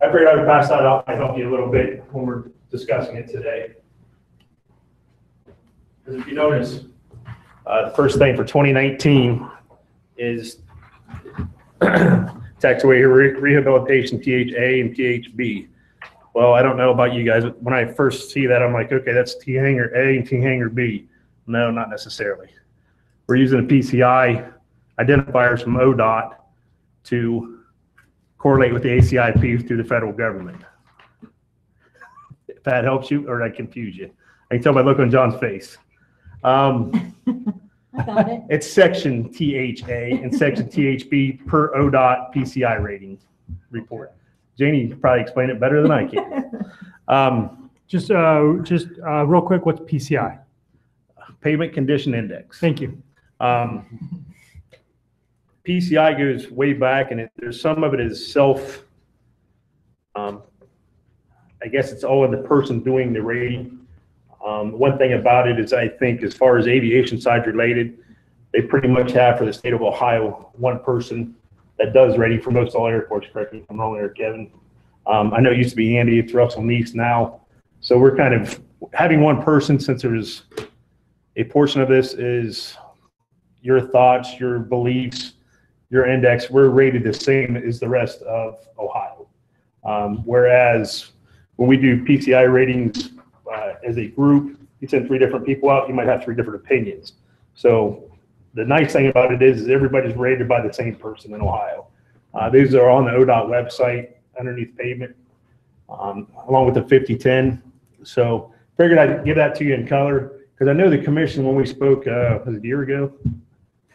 G: I figured I would pass that out. Might help you a little bit when we're discussing it today. Because if you notice, the first thing for 2019 is taxiway rehabilitation, THA and THB. Well, I don't know about you guys, but when I first see that, I'm like, okay, that's T-hanger A and T-hanger B. No, not necessarily. We're using a PCI identifiers from ODOT to correlate with the ACIP through the federal government. If that helps you or I confuse you. I can tell by the look on John's face.
C: I got it.
G: It's section THA and section THB per ODOT PCI rating report. Janie can probably explain it better than I can.
E: Just real quick, what's PCI?
G: Pavement Condition Index.
E: Thank you.
G: PCI goes way back, and there's some of it is self. I guess it's all of the person doing the rating. One thing about it is, I think, as far as aviation side related, they pretty much have for the state of Ohio one person that does rating for most all airports. Correct me if I'm wrong there, Kevin. I know it used to be Andy. It's Russell Neese now. So we're kind of having one person, since there's a portion of this is your thoughts, your beliefs, your index. We're rated the same as the rest of Ohio. Whereas when we do PCI ratings as a group, you send 3 different people out, you might have 3 different opinions. So the nice thing about it is everybody's rated by the same person in Ohio. These are on the ODOT website underneath pavement, along with the 5010. So figured I'd give that to you in color because I know the commission, when we spoke, was it a year ago?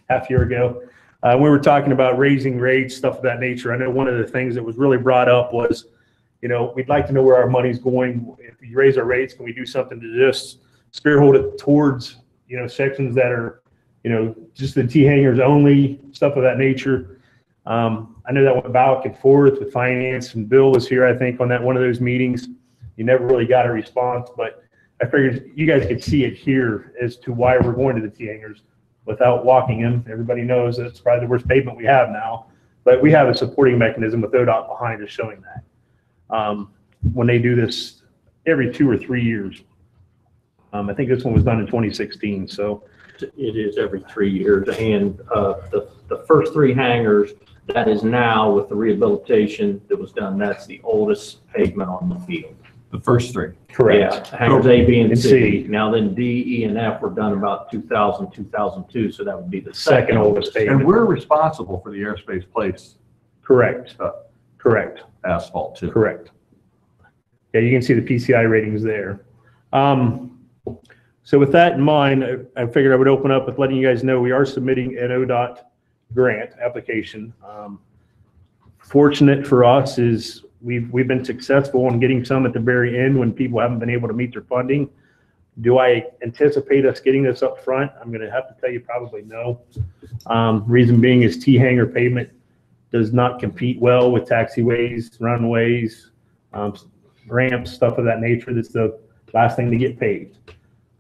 G: Half year ago, we were talking about raising rates, stuff of that nature. I know one of the things that was really brought up was, you know, we'd like to know where our money's going. If you raise our rates, can we do something to just spearhead it towards, you know, sections that are, you know, just the T-hangers only, stuff of that nature. I know that went back and forth with finance, and Bill was here, I think, on that one of those meetings. You never really got a response, but I figured you guys could see it here as to why we're going to the T-hangers without walking them. Everybody knows that it's probably the worst pavement we have now, but we have a supporting mechanism with ODOT behind us showing that. When they do this every 2 or 3 years. I think this one was done in 2016, so.
I: It is every 3 years, and the first 3 hangars, that is now with the rehabilitation that was done, that's the oldest pavement on the field.
A: The first 3.
I: Yeah, hangars A, B, and C. Now then D, E, and F were done about 2000, 2002, so that would be the second oldest
A: And
I: pavement.
A: we're responsible for the airspace place
G: Correct. Correct.
A: asphalt too.
G: Correct. Yeah, you can see the PCI ratings there. So with that in mind, I figured I would open up with letting you guys know we are submitting an ODOT grant application. Fortunate for us is we've been successful in getting some at the very end when people haven't been able to meet their funding. Do I anticipate us getting this up front? I'm going to have to tell you probably no. Reason being is T-hanger pavement does not compete well with taxiways, runways, ramps, stuff of that nature. That's the last thing to get paved.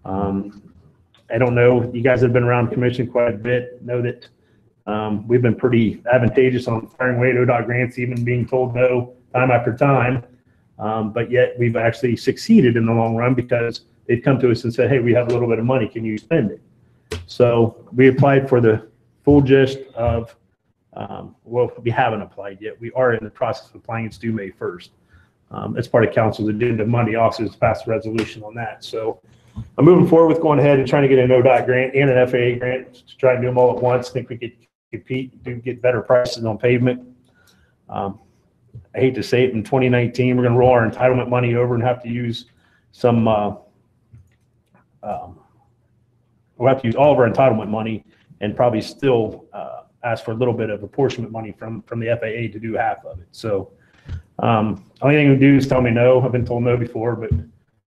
G: I don't know, you guys have been around commission quite a bit, know that we've been pretty advantageous on firing away at ODOT grants, even being told no time after time. But yet we've actually succeeded in the long run because they've come to us and said, hey, we have a little bit of money, can you spend it? So we applied for the full gist of, well, we haven't applied yet. We are in the process of applying. It's due May 1st. As part of council's agenda, Monday officers passed a resolution on that. So I'm moving forward with going ahead and trying to get an ODOT grant and an FAA grant to try and do them all at once. Think we could compete, get better prices on pavement. I hate to say it, in 2019, we're going to roll our entitlement money over and have to use some, we'll have to use all of our entitlement money and probably still ask for a little bit of apportionment money from the FAA to do half of it. So only thing we do is tell me no. I've been told no before, but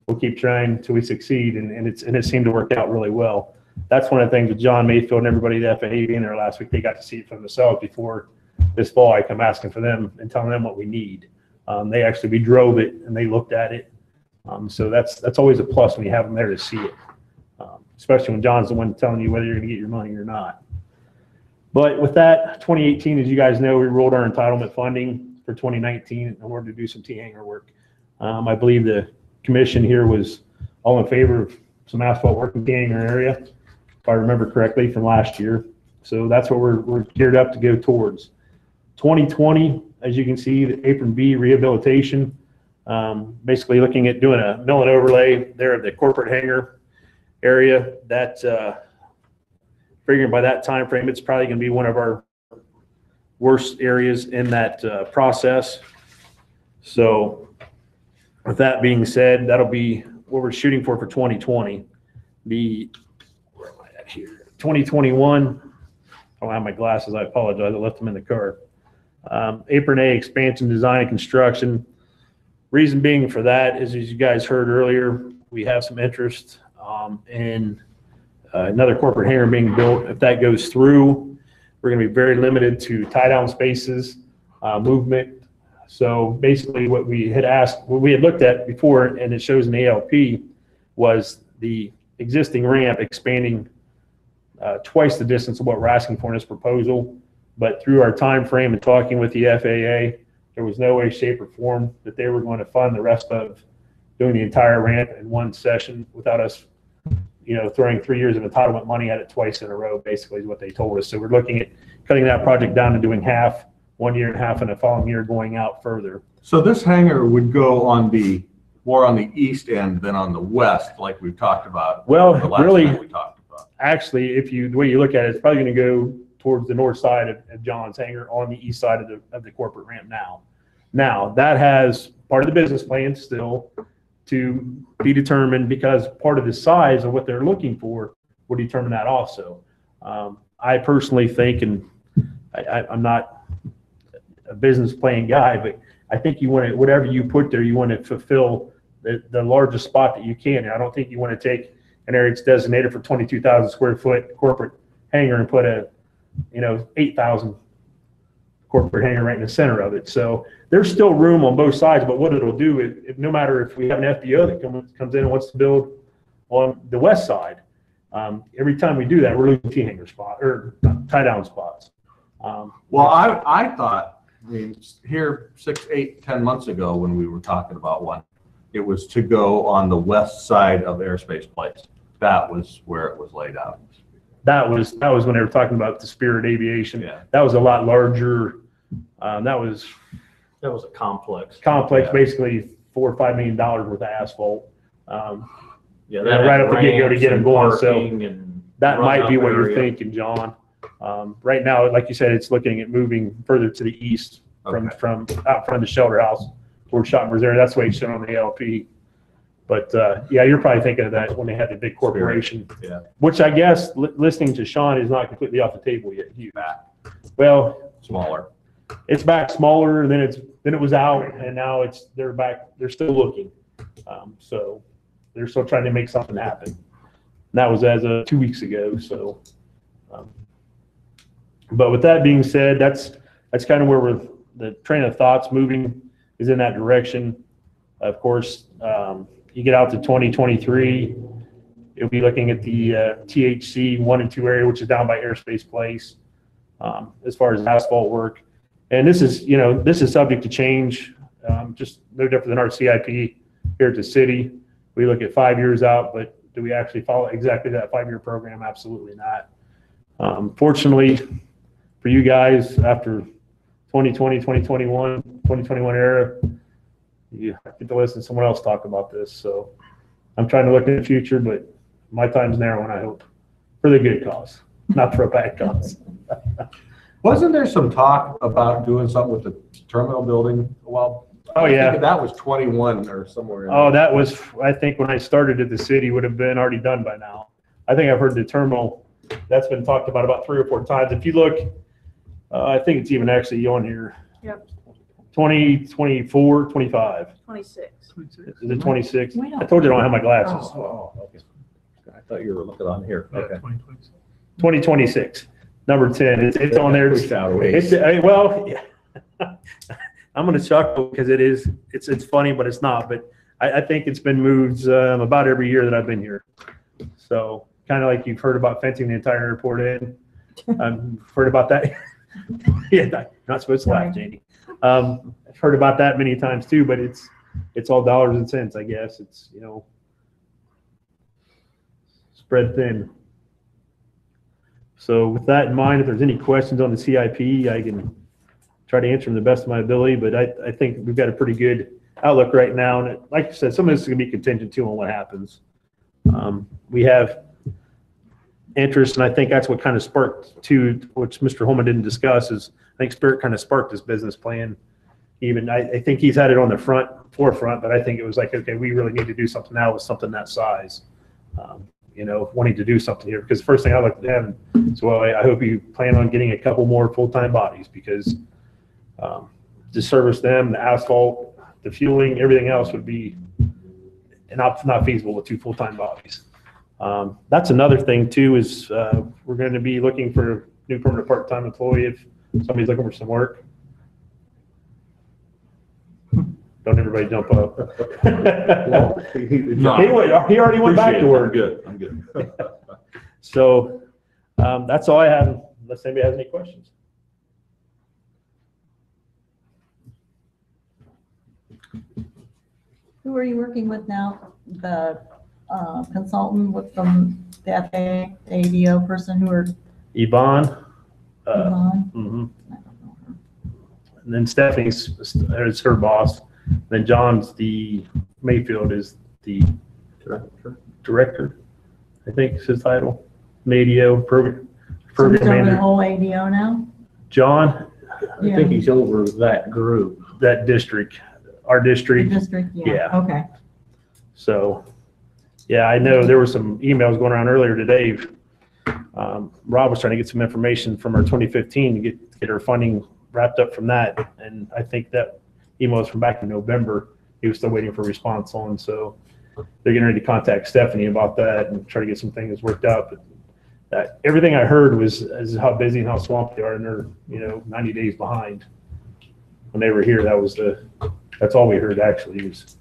G: we'll keep trying until we succeed, and it seemed to work out really well. That's one of the things with John Mayfield and everybody at the FAA being there last week. They got to see it for themselves before this fall. I come asking for them and telling them what we need. We drove it and they looked at it. So that's always a plus when you have them there to see it, especially when John's the one telling you whether you're going to get your money or not. But with that, 2018, as you guys know, we rolled our entitlement funding for 2019 in order to do some T-hanger work. I believe the commission here was all in favor of some asphalt work in the T-hanger area, if I remember correctly from last year. So that's what we're geared up to go towards. 2020, as you can see, the Apron B rehabilitation, basically looking at doing a mill and overlay there at the corporate hangar area. That figuring by that time frame, it's probably going to be one of our worst areas in that process. So with that being said, that'll be what we're shooting for 2020. Where am I at here? 2021. I don't have my glasses. I apologize. I left them in the car. Apron A expansion, design, and construction. Reason being for that is, as you guys heard earlier, we have some interest in another corporate hangar being built. If that goes through, we're going to be very limited to tie down spaces, movement. So basically what we had looked at before, and it shows in the ALP, was the existing ramp expanding twice the distance of what we're asking for in this proposal. But through our time frame and talking with the FAA, there was no way, shape, or form that they were going to fund the rest of doing the entire ramp in one session without us, throwing 3 years of entitlement money at it twice in a row, basically is what they told us. So we're looking at cutting that project down to doing half 1 year and a half, and the following year going out further.
A: So this hangar would go more on the east end than on the west, like we've talked about.
G: Well,
A: the last
G: really,
A: time we talked about. spot.
G: Actually, the way you look at it, it's probably going to go towards the north side of John's hangar on the east side of the corporate ramp now. Now, that has part of the business plan still to be determined, because part of the size of what they're looking for will determine that also. I personally think, and I'm not a business plan guy, but I think you want to, whatever you put there, you want to fulfill the largest spot that you can. I don't think you want to take an area that's designated for 22,000 square foot corporate hangar and put a 8,000 corporate hangar right in the center of it. So there's still room on both sides, but what it'll do is, no matter if we have an FBO that comes in and wants to build on the west side, every time we do that, we're losing T-hanger spot or tie down spots.
A: Well, I thought, I mean, here 6, 8, 10 months ago when we were talking about one, it was to go on the west side of Airspace Place. That was where it was laid out.
G: That was when they were talking about the Spirit Aviation.
A: Yeah.
G: That was a lot larger. That was
I: a complex.
G: complex,
A: Yeah.
G: basically $4 or $5 million worth of asphalt.
I: Yeah,
G: right up the get-go to get them going, so
I: and
G: that might be what you're
I: area.
G: thinking, John. Right now, like you said, it's looking at moving further to the east from out front of the shelter house towards Shoppers area. That's the way it's shown on the LP. But yeah, you're probably thinking of that when they had the big corporation.
A: Yeah.
G: Which I guess, listening to Sean, is not completely off the table yet.
A: Back
G: Well,
A: smaller.
G: it's back smaller, then it was out, and now they're back. They're still looking. So they're still trying to make something happen. And that was as of 2 weeks ago. So, but with that being said, that's kind of where the train of thoughts moving is in that direction. Of course, you get out to 2023, you'll be looking at the THC 1 and 2 area, which is down by Airspace Place, as far as asphalt work. And this is subject to change, just no different than our CIP here at the city. We look at 5 years out, but do we actually follow exactly that 5-year program? Absolutely not. Fortunately for you guys, after 2020, 2021, 2021 era, you get to listen to someone else talk about this. So I'm trying to look in the future, but my time's narrowing, I hope, for the good cause, not for a bad cause.
A: Wasn't there some talk about doing something with the terminal building? Well,
G: Oh, yeah.
A: I think that was 21 or somewhere.
G: Oh, that was, I think when I started at the city, would have been already done by now. I think I've heard the terminal, that's been talked about 3 or 4 times. If you look, I think it's even actually on here.
B: Yep.
G: 20, 24, 25.
B: 26.
G: Is it 26?
C: We don't-
G: I told you I don't have my glasses.
A: Oh, okay. I thought you were looking on here. Okay.
G: 2026, number 10. It's on there.
A: Pushed out a ways.
G: Well, yeah. I'm going to chuckle because it's funny, but it's not. But I think it's been moved about every year that I've been here. So kind of like you've heard about fencing the entire airport in. I've heard about that. Yeah, not supposed to laugh, Janie. I've heard about that many times too, but it's all dollars and cents, I guess. It's, spread thin. So with that in mind, if there's any questions on the CIP, I can try to answer them the best of my ability, but I think we've got a pretty good outlook right now. And like I said, some of this is going to be contingent too on what happens. We have interest, and I think that's what kind of sparked to, which Mr. Holman didn't discuss, is I think Spirit kind of sparked this business plan. Even I think he's had it on the forefront, but I think it was like, okay, we really need to do something now with something that size. Wanting to do something here, because the first thing I looked at him is, well, I hope you plan on getting a couple more full-time bodies, because to service them, the asphalt, the fueling, everything else would be not feasible with 2 full-time bodies. That's another thing too, is we're going to be looking for a new permanent part-time employee if somebody's looking for some work. Don't everybody jump up. He already went back to work.
A: I'm good.
G: So that's all I have, unless anybody has any questions.
C: Who are you working with now? The consultant from the FAA, the ADO person who are
G: Yvonne.
C: on?
G: Mhm. And then Stephanie's is her boss. Then John's Mayfield is the director, I think is his title. an ADO program
C: So he's over the
G: manager.
C: whole ADO now?
G: John,
I: I think he's over that group.
G: that district, our
C: The
G: district.
C: district,
G: Yeah.
C: yeah, okay.
G: So, yeah, I know there were some emails going around earlier today. Rob was trying to get some information from our 2015 to get our funding wrapped up from that. And I think that email was from back in November. He was still waiting for a response on. So they're getting ready to contact Stephanie about that and try to get some things worked out. But everything I heard is how busy and how swamped they are, and they're 90 days behind. When they were here, that's all we heard actually was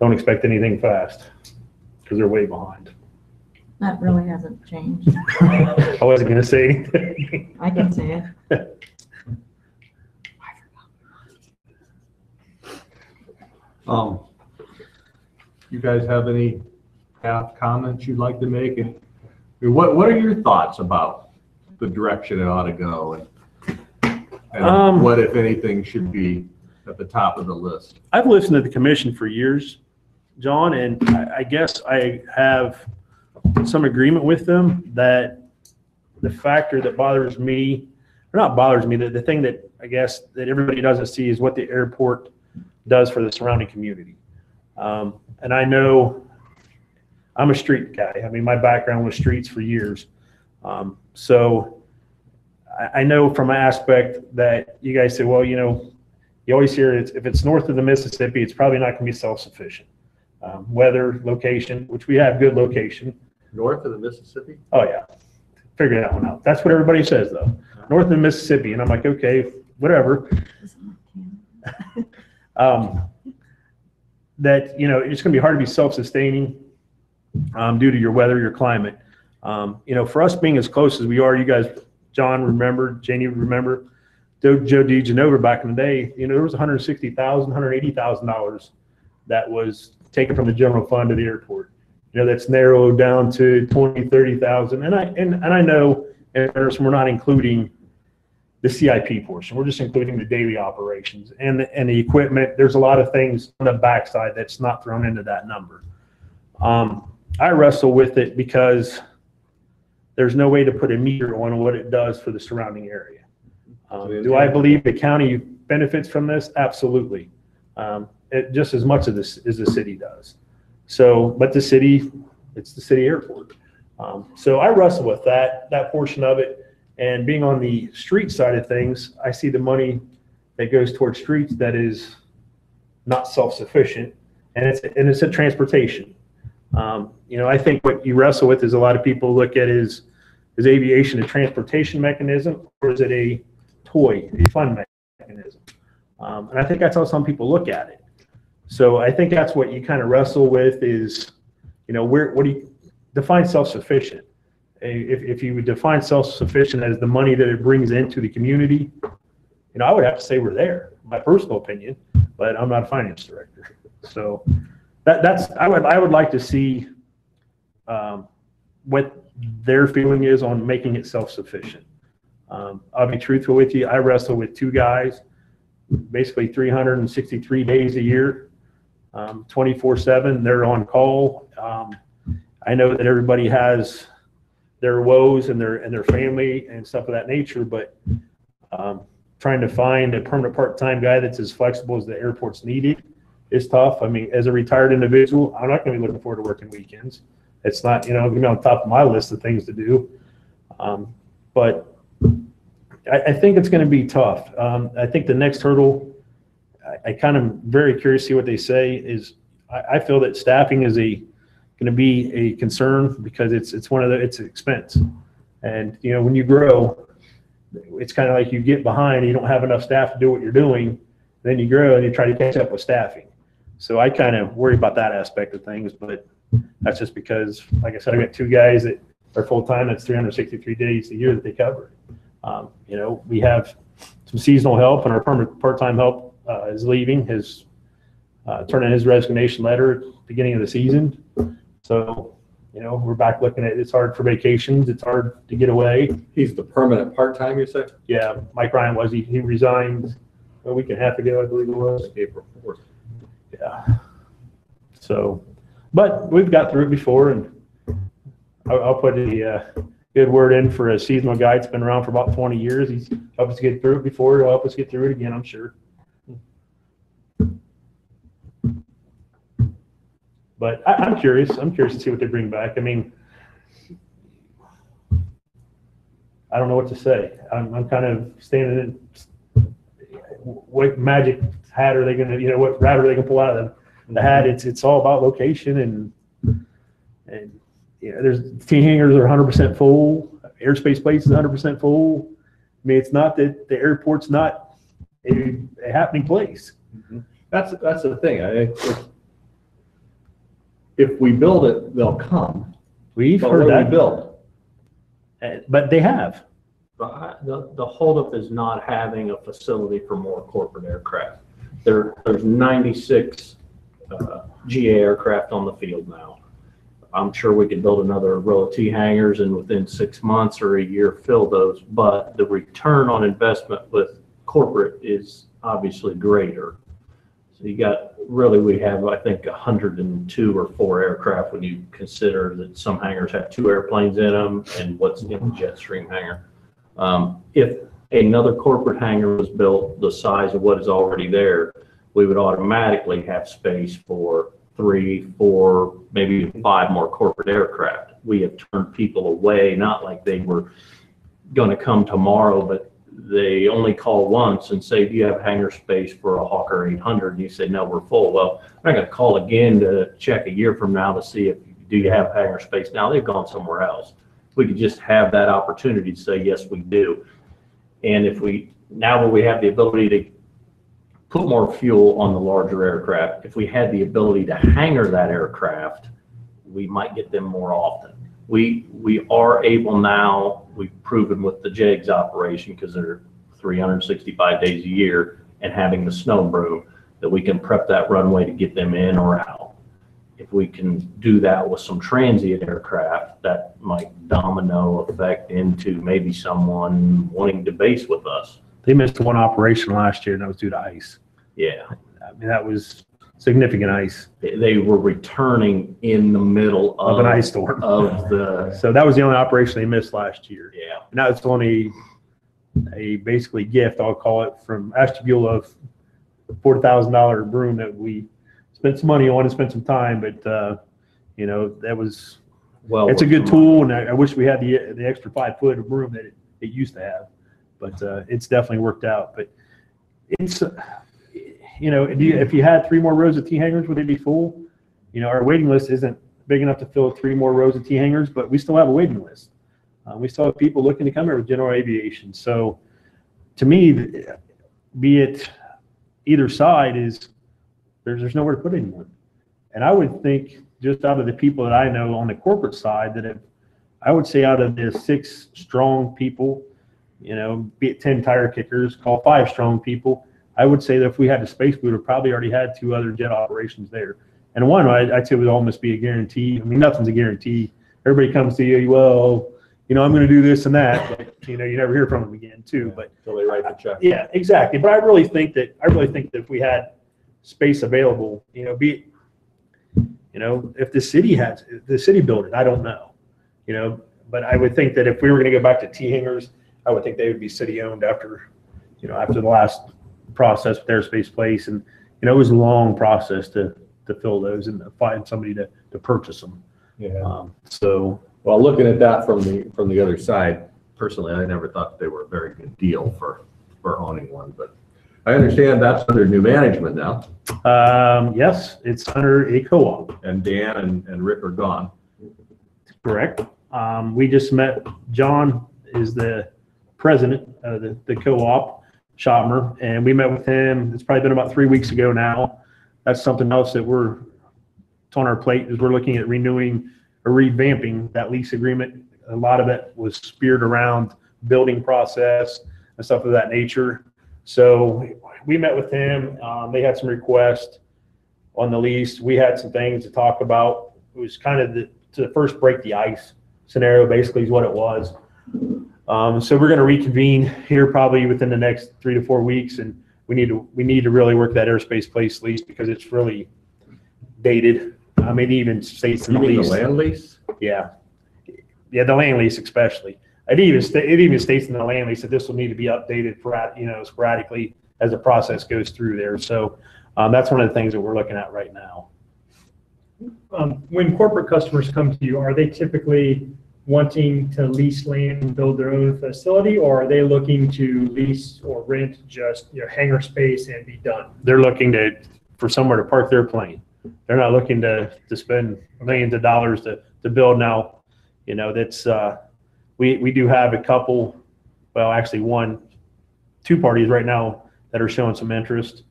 G: don't expect anything fast because they're way behind.
C: That really hasn't changed.
G: I wasn't going to say anything.
C: I can say it.
A: You guys have any staff comments you'd like to make? And what are your thoughts about the direction it ought to go, and what, if anything, should be at the top of the list?
G: I've listened to the commission for years, John, and I guess I have some agreement with them that the factor that bothers me, or not bothers me, the thing that I guess that everybody doesn't see is what the airport does for the surrounding community. And I know I'm a street guy. I mean, my background was streets for years. So I know from an aspect that you guys say, well, you always hear if it's north of the Mississippi, it's probably not going to be self-sufficient. Weather, location, which we have good location.
A: North of the Mississippi?
G: Oh, yeah. Figure that one out. That's what everybody says, though. North of the Mississippi. And I'm like, okay, whatever. That, it's going to be hard to be self-sustaining due to your weather, your climate. For us being as close as we are, you guys, John, remember, Janie, remember, Joe DeGenova back in the day, there was $160,000, $180,000 that was taken from the general fund to the airport. That's narrowed down to 20, 30,000. And I know, and we're not including the CIP portion. We're just including the daily operations and the equipment. There's a lot of things on the backside that's not thrown into that number. I wrestle with it because there's no way to put a meter on what it does for the surrounding area. Do I believe the county benefits from this? Absolutely. Just as much as the city does. So, but the city, it's the city airport. So I wrestle with that portion of it. And being on the street side of things, I see the money that goes towards streets that is not self-sufficient, and it's a transportation. I think what you wrestle with is a lot of people look at is aviation a transportation mechanism, or is it a toy, a fun mechanism? And I think that's how some people look at it. So I think that's what you kind of wrestle with is, what do you define self-sufficient? If you would define self-sufficient as the money that it brings into the community, I would have to say we're there, my personal opinion, but I'm not a finance director. So I would like to see what their feeling is on making it self-sufficient. I'll be truthful with you. I wrestle with two guys, basically 363 days a year, 24/7. They're on call. I know that everybody has their woes and their family and stuff of that nature, but trying to find a permanent part-time guy that's as flexible as the airport's needed is tough. I mean, as a retired individual, I'm not going to be looking forward to working weekends. It's not, going to be on top of my list of things to do. But I think it's going to be tough. I think the next hurdle, I kind of very curious to see what they say is I feel that staffing is going to be a concern because it's an expense. And, when you grow, it's kind of like you get behind, you don't have enough staff to do what you're doing. Then you grow and you try to catch up with staffing. So I kind of worry about that aspect of things, but that's just because, like I said, I got two guys that are full-time. That's 363 days a year that they cover. We have some seasonal help, and our permanent part-time help is leaving. Turning his resignation letter at the beginning of the season. So, we're back looking at it's hard for vacations. It's hard to get away.
A: He's the permanent part-time, you say?
G: Yeah, Mike Ryan was. He resigned a week and a half ago, I believe it was.
A: April 4th.
G: Yeah. So, but we've got through it before, and I'll put good word in for a seasonal guy that's been around for about 20 years. He's helped us get through it before. He'll help us get through it again, I'm sure. But I'm curious. I'm curious to see what they bring back. I mean, I don't know what to say. I'm kind of standing in, what magic hat are they going to, what rat are they going to pull out of the hat? It's all about location and there's T hangars are 100% full. Airspace place is 100% full. I mean, it's not that the airport's not a happening place.
A: That's the thing. If we build it, they'll come.
G: We've
A: But
G: heard
A: what do we
G: that,
A: build?
G: but they have.
I: The holdup is not having a facility for more corporate aircraft. There's 96 GA aircraft on the field now. I'm sure we could build another row of T hangars and within 6 months or a year fill those, but the return on investment with corporate is obviously greater. So you got, really, we have, I think, 102 or 4 aircraft when you consider that some hangars have 2 airplanes in them and what's in the Jetstream hangar. If another corporate hangar was built the size of what is already there, we would automatically have space for 3, 4, maybe 5 more corporate aircraft. We have turned people away, not like they were going to come tomorrow, but they only call once and say, do you have hangar space for a Hawker 800? And you say, no, we're full. Well, I'm not going to call again to check a year from now to see if do you have hangar space. Now they've gone somewhere else. We could just have that opportunity to say, yes, we do. And if now that we have the ability to put more fuel on the larger aircraft, if we had the ability to hangar that aircraft, we might get them more often. We are able now, we've proven with the JEGS operation, because they're 365 days a year, and having the snow broom, that we can prep that runway to get them in or out. If we can do that with some transient aircraft, that might domino effect into maybe someone wanting to base with us.
G: They missed one operation last year, and that was due to ice.
I: Yeah.
G: I mean, that was significant ice.
I: They were returning in the middle
G: Of an ice storm.
I: Of the,
G: So that was the only operation they missed last year.
I: yeah.
G: And that was only a basically gift, I'll call it, from Ashtabula of $4,000 broom that we spent some money on and spent some time, but that was,
I: Well,
G: it's a good tool, and I wish we had the extra 5 foot of broom that it used to have, but it's definitely worked out. But it's, if you had 3 more rows of T hangars, would they be full? Our waiting list isn't big enough to fill 3 more rows of T hangars, but we still have a waiting list. We still have people looking to come here with general aviation. So to me, be it either side, is there's nowhere to put anyone. And I would think, just out of the people that I know on the corporate side, that I would say out of the 6 strong people, be it 10 tire kickers, call 5 strong people, I would say that if we had the space, we would have probably already had 2 other jet operations there. And one, I'd say would almost be a guarantee. I mean, nothing's a guarantee. Everybody comes to you, well, I'm going to do this and that, but you never hear from them again too. But
A: Until they write the check.
G: yeah, exactly. But I really think that if we had space available, be it, if the city built it, I don't know, but I would think that if we were going to go back to T hangars, I would think they would be city owned after the last process with Airspace Place, and it was a long process to fill those and to find somebody to purchase them.
A: Yeah.
G: So
A: Well, looking at that from the other side, personally, I never thought they were a very good deal for owning one, but I understand that's under new management now,
G: yes, it's under a co-op.
A: and Dan and Rick are gone.
G: Correct. We just met, John is the president of the co-op, Schottmer, and we met with him. It's probably been about 3 weeks ago now. That's something else that it's on our plate, is we're looking at renewing or revamping that lease agreement. A lot of it was speared around building process and stuff of that nature. So we met with him. They had some requests on the lease. We had some things to talk about. It was kind of to first break the ice scenario, basically, is what it was. So we're going to reconvene here probably within the next 3 to 4 weeks, and we need to really work that Airspace Place lease, because it's really dated. I mean, it even states in
A: You
G: the
A: mean the
G: lease.
A: land lease?
G: Yeah. Yeah, the land lease especially. It even states in the land lease that this will need to be updated sporadically as the process goes through there. So that's one of the things that we're looking at right now.
E: When corporate customers come to you, are they typically wanting to lease land and build their own facility, or are they looking to lease or rent just hangar space and be done?
G: They're looking for somewhere to park their plane. They're not looking to spend millions of dollars to build now. That's we do have a couple, well, actually two parties right now that are showing some interest.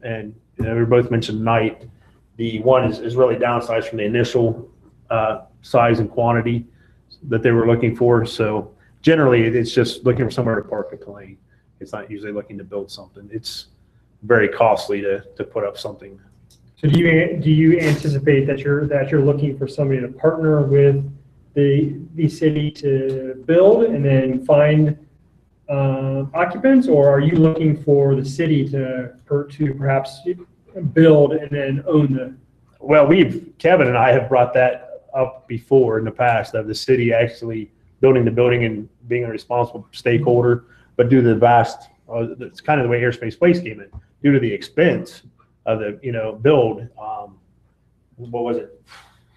G: And we both mentioned Knight. The one is really downsized from the initial size and quantity that they were looking for. So generally, it's just looking for somewhere to park a plane. It's not usually looking to build something. It's very costly to put up something.
E: So do you anticipate that you're looking for somebody to partner with the city to build and then find occupants, or are you looking for the city to perhaps build and then own the?
G: Well, Kevin and I have brought that up before in the past, of the city actually building the building and being a responsible stakeholder, but due to the vast, it's kind of the way Airspace Place came in, due to the expense of the build. What was it,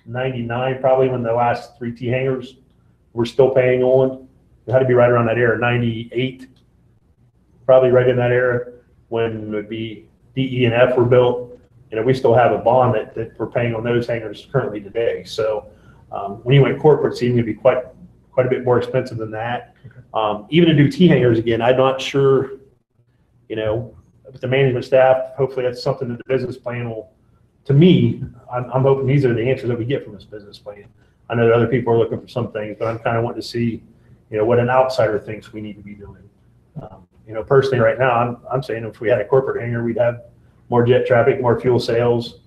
G: 99 probably, when the last 3 T hangars were still paying on. It had to be right around that era, 98, probably right in that era when it would be D, E, and F were built. We still have a bond that we're paying on those hangars currently today. So when you went corporate, it's even going to be quite a bit more expensive than that. Even to do T hangars again, I'm not sure, with the management staff, hopefully that's something that the business plan will, to me, I'm hoping these are the answers that we get from this business plan. I know that other people are looking for some things, but I'm kind of wanting to see, what an outsider thinks we need to be doing. Personally right now, I'm saying if we had a corporate hangar, we'd have more jet traffic, more fuel sales.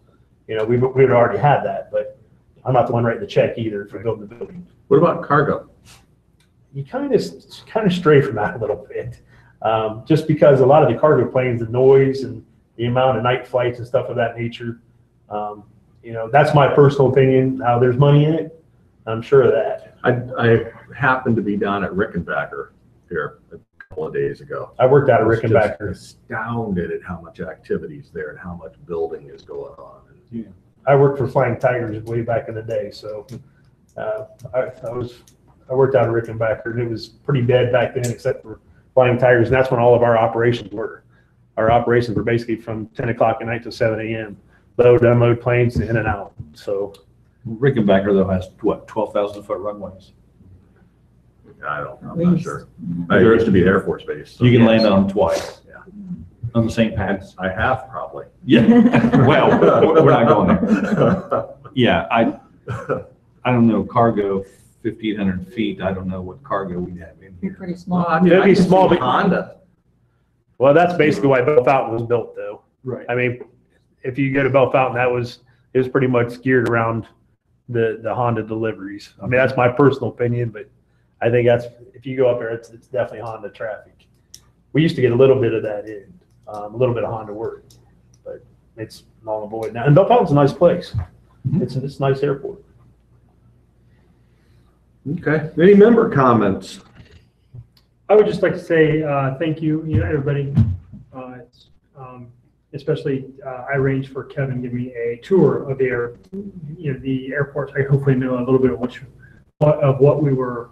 G: We would already had that, but I'm not the one writing the check either for building the building.
A: What about cargo?
G: You kind of stray from that a little bit, just because a lot of the cargo planes, the noise and the amount of night flights and stuff of that nature. That's my personal opinion. Now, there's money in it, I'm sure of that.
A: I happened to be down at Rickenbacker here a couple of days ago.
G: I worked out of
A: I was
G: Rickenbacker.
A: just astounded at how much activity is there and how much building is going on.
G: I worked for Flying Tigers way back in the day, so I worked out of Rickenbacker, and it was pretty dead back then, except for Flying Tigers, and that's when all of our operations were. Our operations were basically from 10 o'clock at night to 7 a.m. Load, unload planes, in and out. So
J: Rickenbacker, though, has what, 12,000-foot runways?
A: I'm not sure. I used to be Air Force Base. So
J: you can
A: yes.
J: land on them twice.
A: Yeah.
J: On the St. Pat's.
A: I have probably.
J: Yeah. Well, we're not going there. Yeah, I don't know, cargo, 1,500 feet. I don't know what cargo we have in
C: You're
J: here.
C: pretty small.
A: Well, I mean,
G: It'd be
A: I can see
G: small, but-
A: Honda.
G: Well, that's basically why Bell Fountain was built, though.
J: Right.
G: I mean, if you go to Bell Fountain, it was pretty much geared around the Honda deliveries. I mean, that's my personal opinion, but I think if you go up there, it's definitely Honda traffic. We used to get a little bit of that in, a little bit of Honda work, but it's null and void now. And Bell Fountain's a nice place. It's a nice airport.
D: Okay. Any member comments?
E: I would just like to say thank you, everybody. Especially I arranged for Kevin to give me a tour of the airport. I hopefully know a little bit of what we were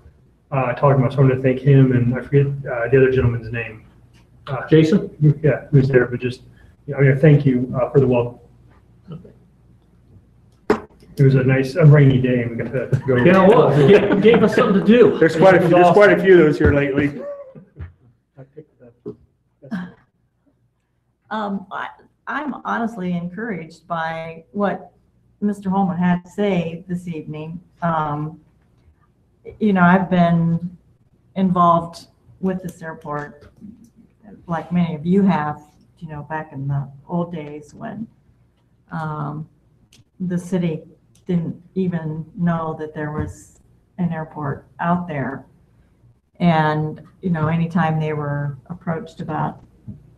E: talking about. So I'm going to thank him, and I forget the other gentleman's name. Jason? Yeah, who's there? But just I'm going to thank you for the welcome. It was a rainy day, and we got to go.
I: Yeah, well, you gave us something to do.
G: There's quite a few of those here lately.
E: I picked that.
C: I'm honestly encouraged by what Mr. Holman had to say this evening. I've been involved with this airport, like many of you have, back in the old days when the city didn't even know that there was an airport out there. And, anytime they were approached about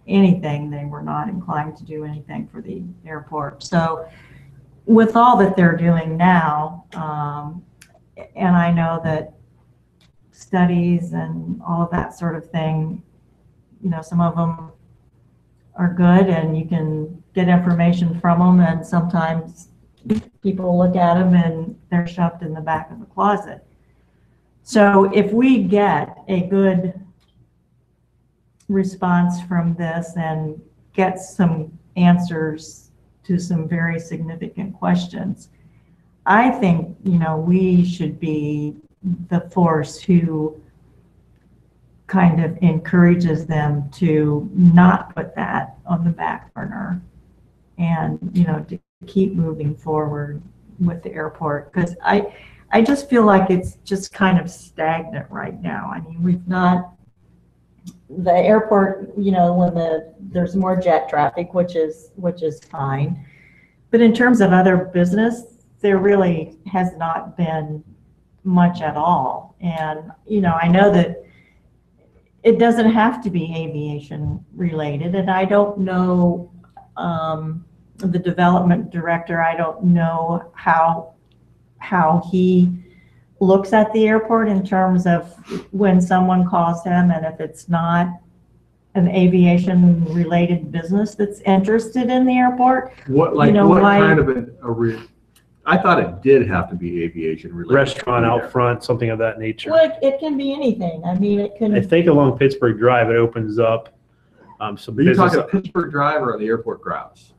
C: anything, they were not inclined to do anything for the airport. So with all that they're doing now, And I know that studies and all of that sort of thing, you know, some of them are good and you can get information from them, and sometimes people look at them and they're shoved in the back of the closet. So if we get a good response from this and get some answers to some very significant questions, I think, you know, we should be the force who kind of encourages them to not put that on the back burner and, you know, to keep moving forward with the airport. Because I just feel like it's just kind of stagnant right now. I mean, we've not, the airport, you know, when there's more jet traffic, which is fine. But in terms of other business, there really has not been much at all. And, you know, I know that it doesn't have to be aviation related. And I don't know, the development director, I don't know how he looks at the airport in terms of when someone calls him, and if it's not an aviation related business that's interested in the airport.
A: What, like,
C: You know,
A: what
C: why-
A: kind of I thought it did have to be aviation related.
G: Restaurant out front, something of that nature.
C: Well, it can be anything. I mean, it
G: I
C: can,
G: think along Pittsburgh Drive, it opens up some
A: Are you
G: business.
A: talking Pittsburgh Drive or the airport grounds?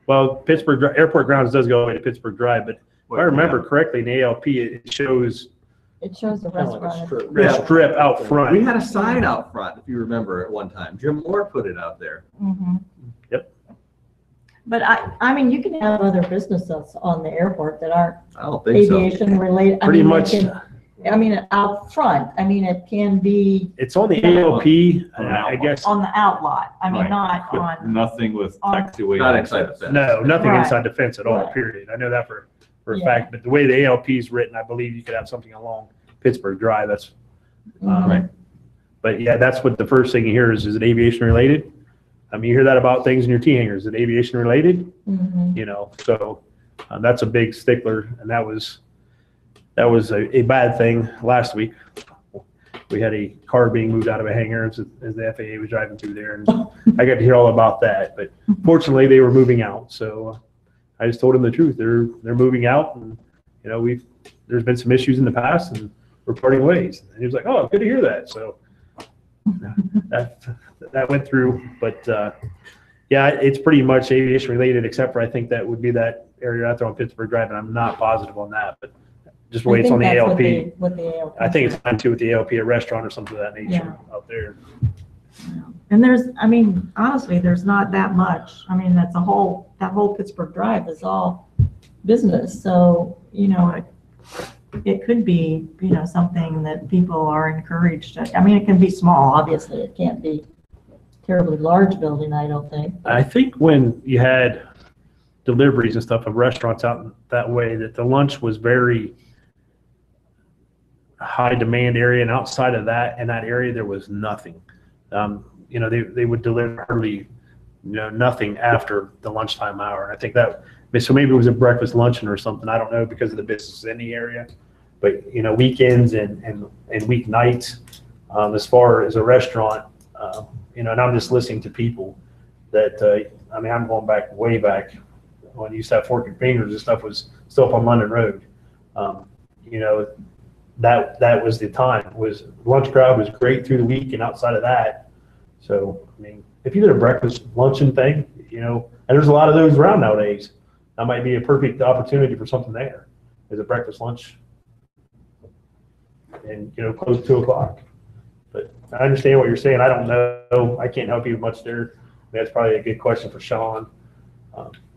G: Well, Airport grounds does go away to Pittsburgh Drive, but if I remember correctly, in the ALP, it shows
C: it shows the
I: Kind of like a
C: restaurant.
I: strip.
G: a strip out
A: We
G: front.
A: had a sign out front, if you remember, at one time. Jim Moore put it out there.
C: Mhm.
G: Yep.
C: But I mean, you can have other businesses on the airport that aren't
A: I don't think so.
C: aviation related.
G: Pretty much,
C: I mean, out front, I mean, it can be
G: it's on the ALP,
J: On an
G: I
J: outlet.
G: guess.
C: on the outlot. I mean,
J: Right.
C: not
J: But
C: on,
J: nothing with
C: on-
J: taxiway.
A: Not inside the fence.
G: No, nothing
C: Right.
G: inside the fence at all,
C: Right.
G: period. I know that for a
C: Yeah.
G: fact, but the way the ALP is written, I believe you could have something along Pittsburgh Drive, that's,
C: Mhm.
G: right. But yeah, that's what the first thing you hear is it aviation related? I mean, you hear that about things in your T hangers, is it aviation related?
C: Mhm.
G: You know, so that's a big stickler, and that was a bad thing last week. We had a car being moved out of a hangar as the FAA was driving through there, and I got to hear all about that. But fortunately, they were moving out, so I just told them the truth. They're moving out, and you know, there's been some issues in the past, and we're parting ways. And he was like, "Oh, good to hear that." So that went through, but yeah, it's pretty much aviation related, except for I think that would be that area out there on Pittsburgh Drive, and I'm not positive on that, but just the way it's on the
C: I think that's
G: ALP.
C: what the ALP.
G: I think it's on too with the ALP, a restaurant or something of that nature out there.
C: And I mean, honestly, there's not that much. I mean, that whole Pittsburgh Drive is all business. So, you know, it could be, you know, something that people are encouraged to, I mean, it can be small, obviously. It can't be terribly large building, I don't think.
G: I think when you had deliveries and stuff of restaurants out that way, that the lunch was very high demand area, and outside of that, in that area, there was nothing. You know, they would deliver hardly, you know, nothing after the lunchtime hour. I think that, so maybe it was a breakfast luncheon or something. I don't know, because of the business in the area. But, you know, weekends and weeknights, as far as a restaurant, you know, and I'm just listening to people that, I mean, I'm going back, way back, when you used to have Fork and Fingers and stuff was still up on London Road. You know, that was the time, was lunch crowd was great through the week and outside of that. So, I mean, if you did a breakfast luncheon thing, you know, and there's a lot of those around nowadays, that might be a perfect opportunity for something there, is a breakfast lunch. And, you know, close 2:00. But I understand what you're saying. I don't know. I can't help you much there. That's probably a good question for Sean.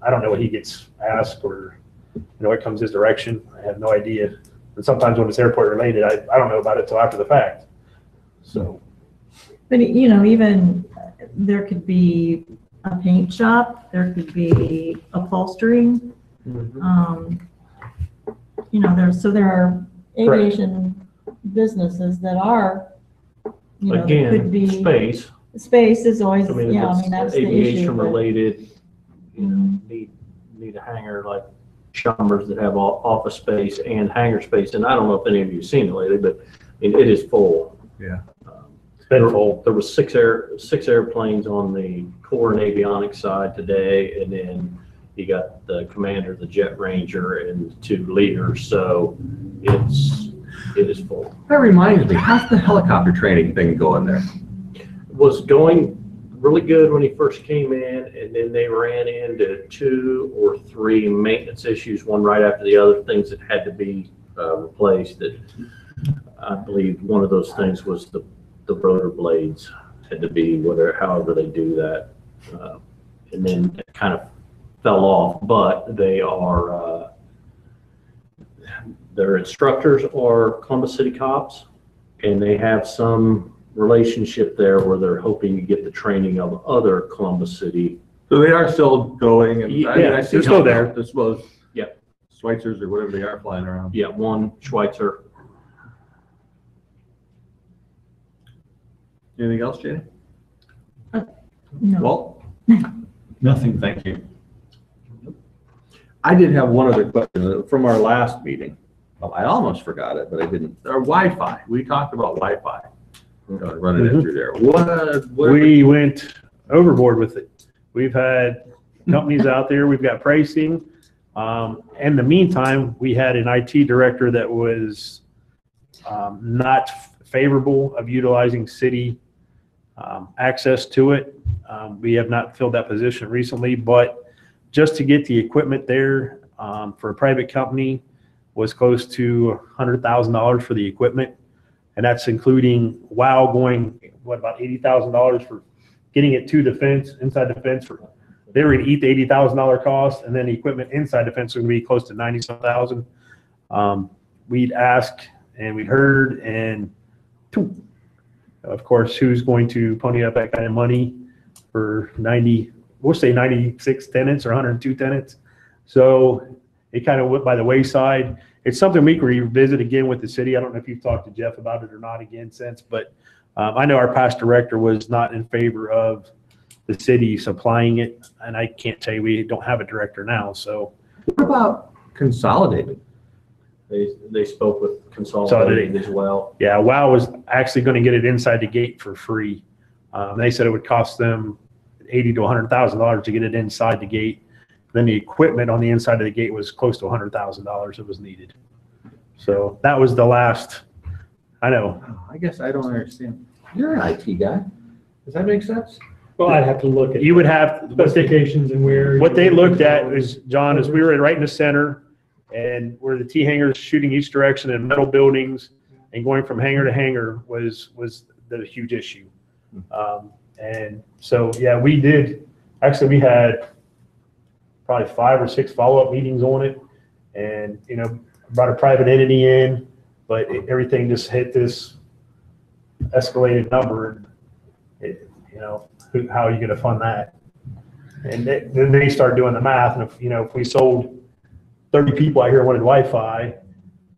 G: I don't know what he gets asked, or, you know, what comes his direction. I have no idea. And sometimes when it's airport related, I don't know about it till after the fact. So.
C: But, you know, even there could be a paint shop, there could be upholstery. You know, there are aviation businesses that are, you know, there could
I: Again,
C: be.
I: space.
C: Space is always,
I: I mean,
C: yeah, I
I: if
C: mean, that's
I: it's
C: the issue.
I: aviation
C: but-
I: related, you know, need a hangar like Chalmers that have office space and hangar space. And I don't know if any of you have seen it lately, but it is full.
A: Yeah.
G: It's been full.
I: There was six airplanes on the core and avionics side today, and then you got the commander, the Jet Ranger, and 2 leaders. So it is full.
A: That reminds me, how's the helicopter training thing going there?
I: Was going really good when he first came in, and then they ran into 2 or 3 maintenance issues, one right after the other, things that had to be replaced. That I believe one of those things was the rotor blades had to be however they do that, and then it kind of fell off. But they are their instructors are Columbus City cops, and they have some relationship there where they're hoping to get the training of other Columbus City.
A: So they are still going, and I
G: Yeah,
A: see
G: they're still there.
A: This was.
I: Yeah.
A: Schweitzers or whatever they are flying around.
I: Yeah, one Schweitzer.
A: Anything else, Jenny?
C: No.
A: Walt?
J: Nothing, thank you.
A: I did have one other question from our last meeting. Well, I almost forgot it, but I didn't. Our Wi-Fi. We talked about Wi-Fi. Running it through there. What
G: We went overboard with it. We've had companies out there, we've got pricing. In the meantime, we had an IT director that was not favorable of utilizing city access to it. We have not filled that position recently, but just to get the equipment there for a private company was close to $100,000 for the equipment. And that's including WOW going, about $80,000 for getting it to the fence, inside the fence. They were going to eat the $80,000 cost, and then the equipment inside the fence was going to be close to $90,000. We'd asked and we'd heard, and of course, who's going to pony up that kind of money for 96 tenants or 102 tenants? So it kind of went by the wayside. It's something we can revisit again with the city. I don't know if you've talked to Jeff about it or not again since, but I know our past director was not in favor of the city supplying it, and I can't tell you we don't have a director now. So
A: What about consolidated?
I: They spoke with Consolidated as well.
G: yeah, WOW was actually going to get it inside the gate for free. They said it would cost them $80,000 to $100,000 to get it inside the gate. Then the equipment on the inside of the gate was close to $100,000 that was needed. So that was the last. I know.
A: I guess I don't understand. You're an IT guy. Does that make sense?
E: Well, I'd have to look at
G: You would have
E: specifications and where.
G: what they looked at is, John, is we were right in the center, and where the T hangars shooting each direction in metal buildings and going from hangar to hangar was the huge issue. And so, yeah, we did. Actually, we had probably 5 or 6 follow-up meetings on it, and brought a private entity in, but everything just hit this escalated number. How are you going to fund that? And then they start doing the math, and if we sold 30 people out here wanted Wi-Fi,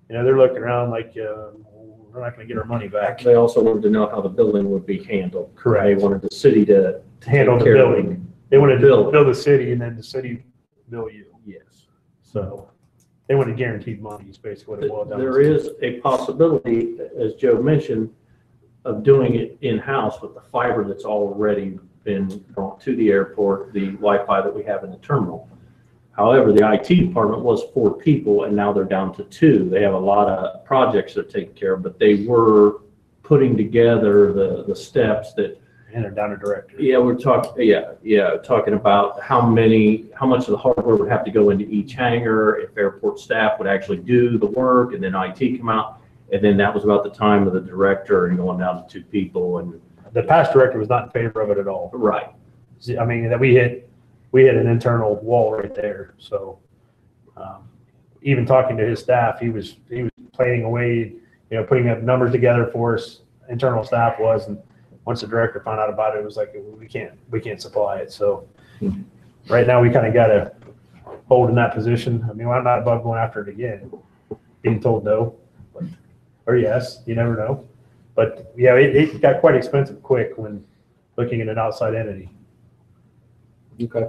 G: they're looking around like we're not going to get our money back.
I: They also wanted to know how the building would be handled.
G: Correct.
I: They wanted the city to
G: Handle the
I: take care of
G: building. They wanted to build the city, and then the city bill you.
I: Yes.
G: So they wanted guaranteed money is basically what it boiled down to.
I: There is a possibility, as Joe mentioned, of doing it in-house with the fiber that's already been brought to the airport, the Wi-Fi that we have in the terminal. However, the IT department was 4 people, and now they're down to 2. They have a lot of projects they're taking care of, but they were putting together the steps that.
G: And they're down to director.
I: Yeah, we're talking. Yeah, talking about how much of the hardware would have to go into each hangar, if airport staff would actually do the work, and then IT come out, and then that was about the time of the director and going down to 2 people and.
G: The past director was not in favor of it at all.
I: Right.
G: I mean, that we hit an internal wall right there. So even talking to his staff, he was planning away, putting up numbers together for us. Internal staff was, and once the director found out about it, it was like we can't supply it. So right now we kind of got to hold in that position. I mean, I'm not above going after it again. Being told no, or yes, you never know. But yeah, it got quite expensive quick when looking at an outside entity.
A: Okay.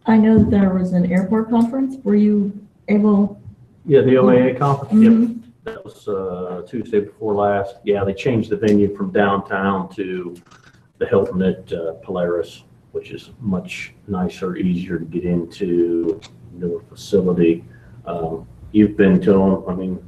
C: I know that there was an airport conference. Were you able?
I: Yeah, the OAA conference,
C: Mhm.
I: yep. That was Tuesday before last. Yeah, they changed the venue from downtown to the Hilton at Polaris, which is much nicer, easier to get into, newer facility. You've been to them, I mean,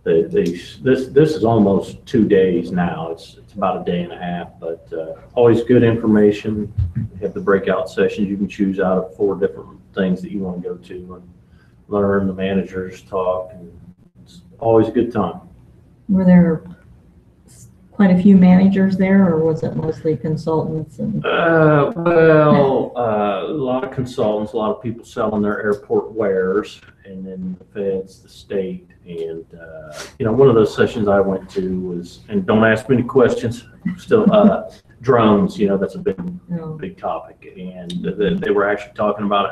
I: this is almost 2 days now. It's about a day and a half, but always good information. You have the breakout sessions. You can choose out of 4 different things that you want to go to and learn. The managers talk, and it's always a good time.
C: Were there quite a few managers there, or was it mostly consultants and?
I: A lot of consultants, a lot of people selling their airport wares, and then the feds, the state, and one of those sessions I went to was, and don't ask me any questions, still drones. That's a big topic, and they were actually talking about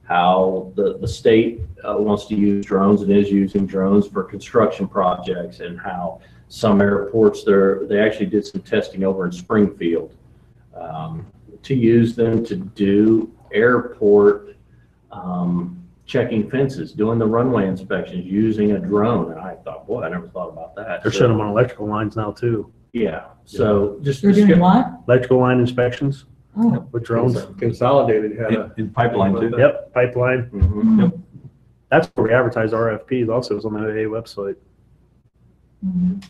I: how the state wants to use drones and is using drones for construction projects, and how some airports they actually did some testing over in Springfield to use them to do airport checking fences, doing the runway inspections using a drone. And I thought, boy, I never thought about that.
G: They're showing them on electrical lines now too.
I: Yeah. So just
C: They're doing what?
G: Electrical line inspections
C: Oh,
G: with drones.
D: Consolidated had a.
J: In pipeline too.
G: Yep, pipeline.
I: Mhm.
G: That's where we advertise RFPs also, is on the OAA website.
C: mhm.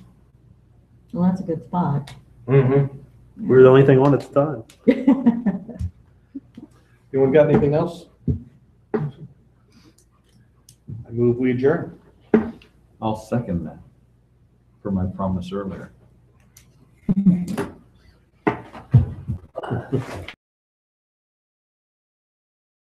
C: Well, that's a good spot.
I: Mhm.
G: We were the only thing on at the time.
D: Anyone got anything else? I move we adjourn.
J: I'll second that for my promise earlier.